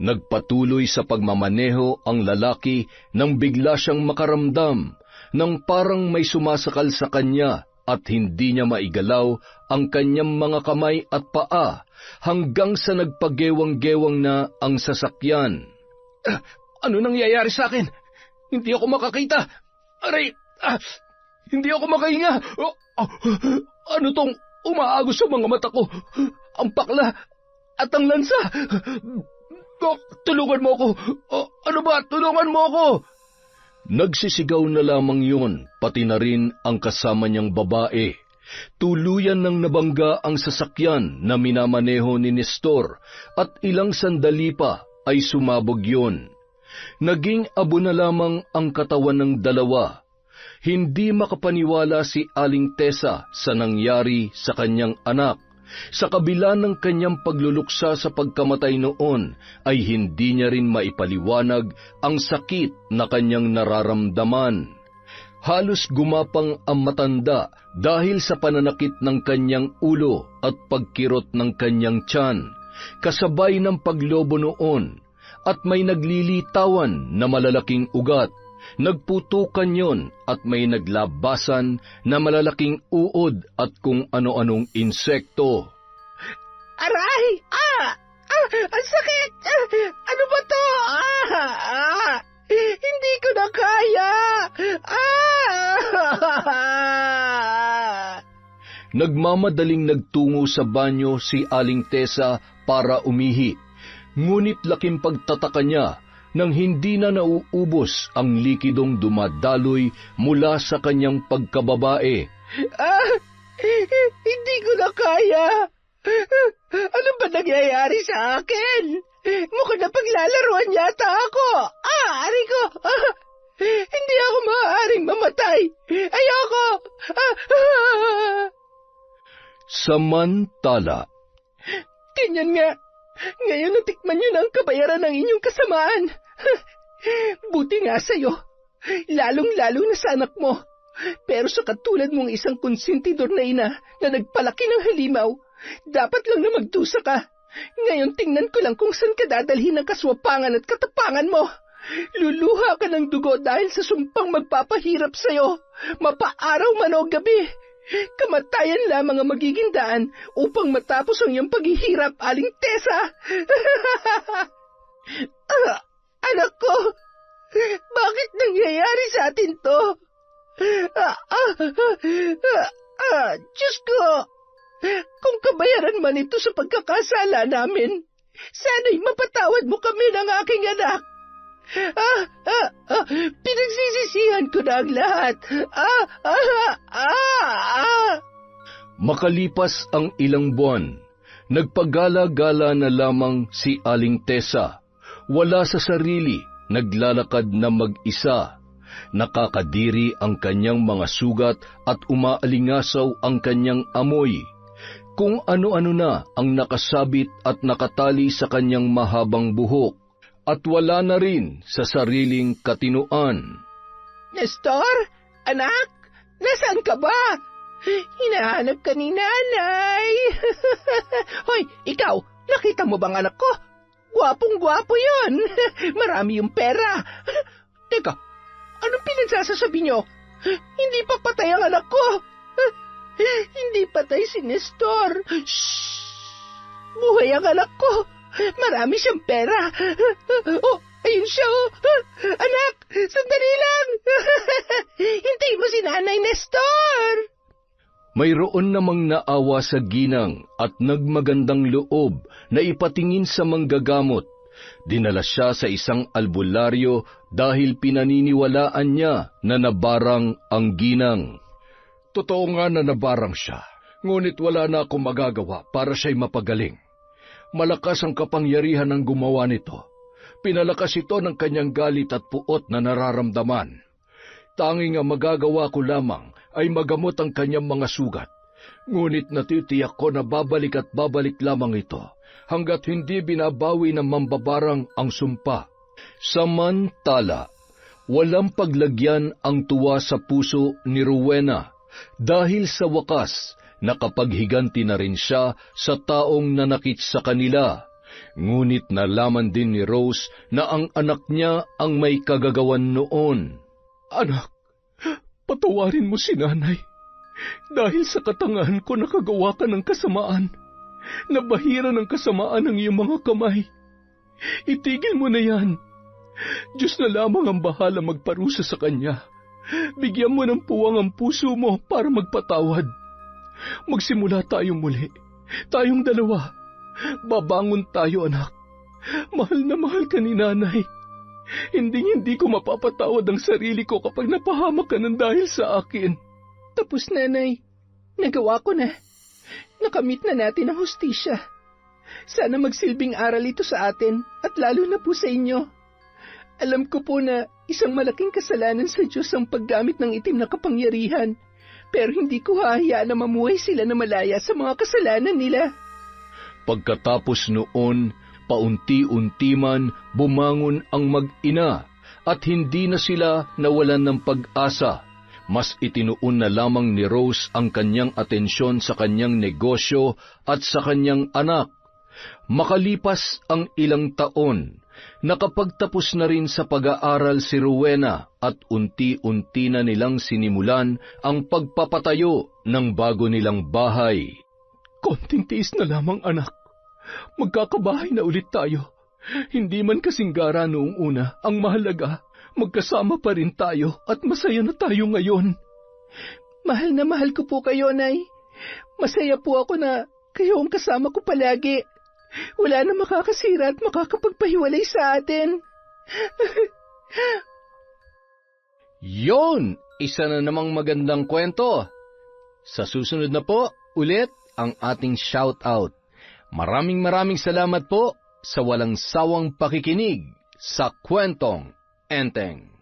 Nagpatuloy sa pagmamaneho ang lalaki nang bigla siyang makaramdam ng parang may sumasakal sa kanya at hindi niya maigalaw ang kanyang mga kamay at paa hanggang sa nagpagewang-gewang na ang sasakyan. Ano nangyayari sa akin? Hindi ako makakita. Aray! Hindi ako makahinga. Ano tong umaagos sa mga mata ko? Ang pakla at ang lansa. Tulungan mo ako. Ano ba? Tulungan mo ako. Nagsisigaw na lamang yun, pati na rin ang kasama niyang babae. Tuluyan ng nabangga ang sasakyan na minamaneho ni Nestor at ilang sandali pa ay sumabog yun. Naging abo na lamang ang katawan ng dalawa. Hindi makapaniwala si Aling Tessa sa nangyari sa kanyang anak. Sa kabila ng kanyang pagluluksa sa pagkamatay noon, ay hindi niya rin maipaliwanag ang sakit na kanyang nararamdaman. Halos gumapang ang matanda dahil sa pananakit ng kanyang ulo at pagkirot ng kanyang tiyan, kasabay ng paglobo noon, at may naglilitawan na malalaking ugat. Nagputukan yon at may naglabasan na malalaking uod at kung ano-anong insekto. Aray! Ang sakit! Ano ba to? Hindi ko na kaya! Nagmamadaling nagtungo sa banyo si Aling Tessa para umihi, ngunit laking pagtataka niya nang hindi na nauubos ang likidong dumadaloy mula sa kanyang pagkababae. Hindi ko na kaya. Ano ba nangyayari sa akin? Mukhang napaglalaroan yata ako. Ari ko. Hindi ako maaaring mamatay. Ayoko. Samantala, ganyan nga. Ngayon natikman niyo na ang kabayaran ng inyong kasamaan. Buti nga sa'yo, lalong-lalo na sa anak mo. Pero sa katulad mong isang konsentidor na ina na nagpalaki ng halimaw, dapat lang na magdusa ka. Ngayon tingnan ko lang kung saan ka dadalhin ng kaswapangan at katapangan mo. Luluha ka ng dugo dahil sa sumpang magpapahirap sa'yo, mapaaraw man o gabi. Kamatayan lamang ang magiging daan upang matapos ang iyong paghihirap, Aling Tessa. Anak ko, bakit nangyayari sa atin to? Diyos ko, kung kabayaran man ito sa pagkakasala namin, sana'y mapatawad mo kami ng aking anak. Pinagsisisihan ko na ang lahat. Makalipas ang ilang buwan, nagpagala-gala na lamang si Aling Tessa. Wala sa sarili, naglalakad na mag-isa. Nakakadiri ang kanyang mga sugat at umaalingasaw ang kanyang amoy. Kung ano-ano na ang nakasabit at nakatali sa kanyang mahabang buhok. At wala na rin sa sariling katinuan. Nestor? Anak? Nasaan ka ba? Hinahanap ka ni Nanay. Hoy, ikaw, nakita mo bang anak ko? Gwapong-gwapo yun. Marami yung pera. Teka, anong pinagsasasabi nyo? Hindi pa patay ang anak ko. Hindi patay si Nestor. Shhh! Buhay ang anak ko. Marami siyang pera. Oh, ayun siya, oh. Anak, sandali lang. Hintayin mo si Nanay Nestor. Mayroon namang naawa sa ginang at nagmagandang loob na ipatingin sa manggagamot. Dinala siya sa isang albularyo dahil pinaniniwalaan niya na nabarang ang ginang. Totoo nga na nabarang siya, ngunit wala na akong magagawa para siya'y mapagaling. Malakas ang kapangyarihan ng gumawa nito. Pinalakas ito ng kanyang galit at puot na nararamdaman. Tanging ang magagawa ko lamang ay magamot ang kanyang mga sugat. Ngunit natitiyak ko na babalik at babalik lamang ito hanggat hindi binabawi ng mambabarang ang sumpa. Samantala, walang paglagyan ang tuwa sa puso ni Rowena dahil sa wakas nakapaghiganti na rin siya sa taong nanakit sa kanila. Ngunit nalaman din ni Rose na ang anak niya ang may kagagawan noon. Anak, patawarin mo si nanay. Dahil sa katangahan ko nakagawa ka ng kasamaan. Nabahira ng kasamaan ang iyong mga kamay. Itigil mo na yan. Diyos na lamang ang bahala magparusa sa kanya. Bigyan mo ng puwang ang puso mo para magpatawad. Magsimula tayo muli. Tayong dalawa. Babangon tayo, anak. Mahal na mahal ka ni nanay. Hindi ko mapapatawad ang sarili ko kapag napahamak ka ng dahil sa akin. Tapos, nanay. Nagawa ko na. Nakamit na natin ang hustisya. Sana magsilbing aral ito sa atin at lalo na po sa inyo. Alam ko po na isang malaking kasalanan sa Diyos ang paggamit ng itim na kapangyarihan. Pero hindi ko hahayaan na mamuhay sila na malaya sa mga kasalanan nila. Pagkatapos noon, paunti-unti man bumangon ang mag-ina at hindi na sila nawalan ng pag-asa. Mas itinuon na lamang ni Rose ang kanyang atensyon sa kanyang negosyo at sa kanyang anak. Makalipas ang ilang taon, nakapagtapos na rin sa pag-aaral si Rowena at unti-unti na nilang sinimulan ang pagpapatayo ng bago nilang bahay. Konting tiis na lamang, anak. Magkakabahay na ulit tayo. Hindi man kasing gara noong una. Ang mahalaga, magkasama pa rin tayo at masaya na tayo ngayon. Mahal na mahal ko po kayo, Nay. Masaya po ako na kayo ang kasama ko palagi. Wala na makakasira at makakapagpahiwalay sa atin. Yon! Isa na namang magandang kwento. Sa susunod na po, ulit ang ating shout-out. Maraming salamat po sa walang sawang pakikinig sa Kwentong Enteng.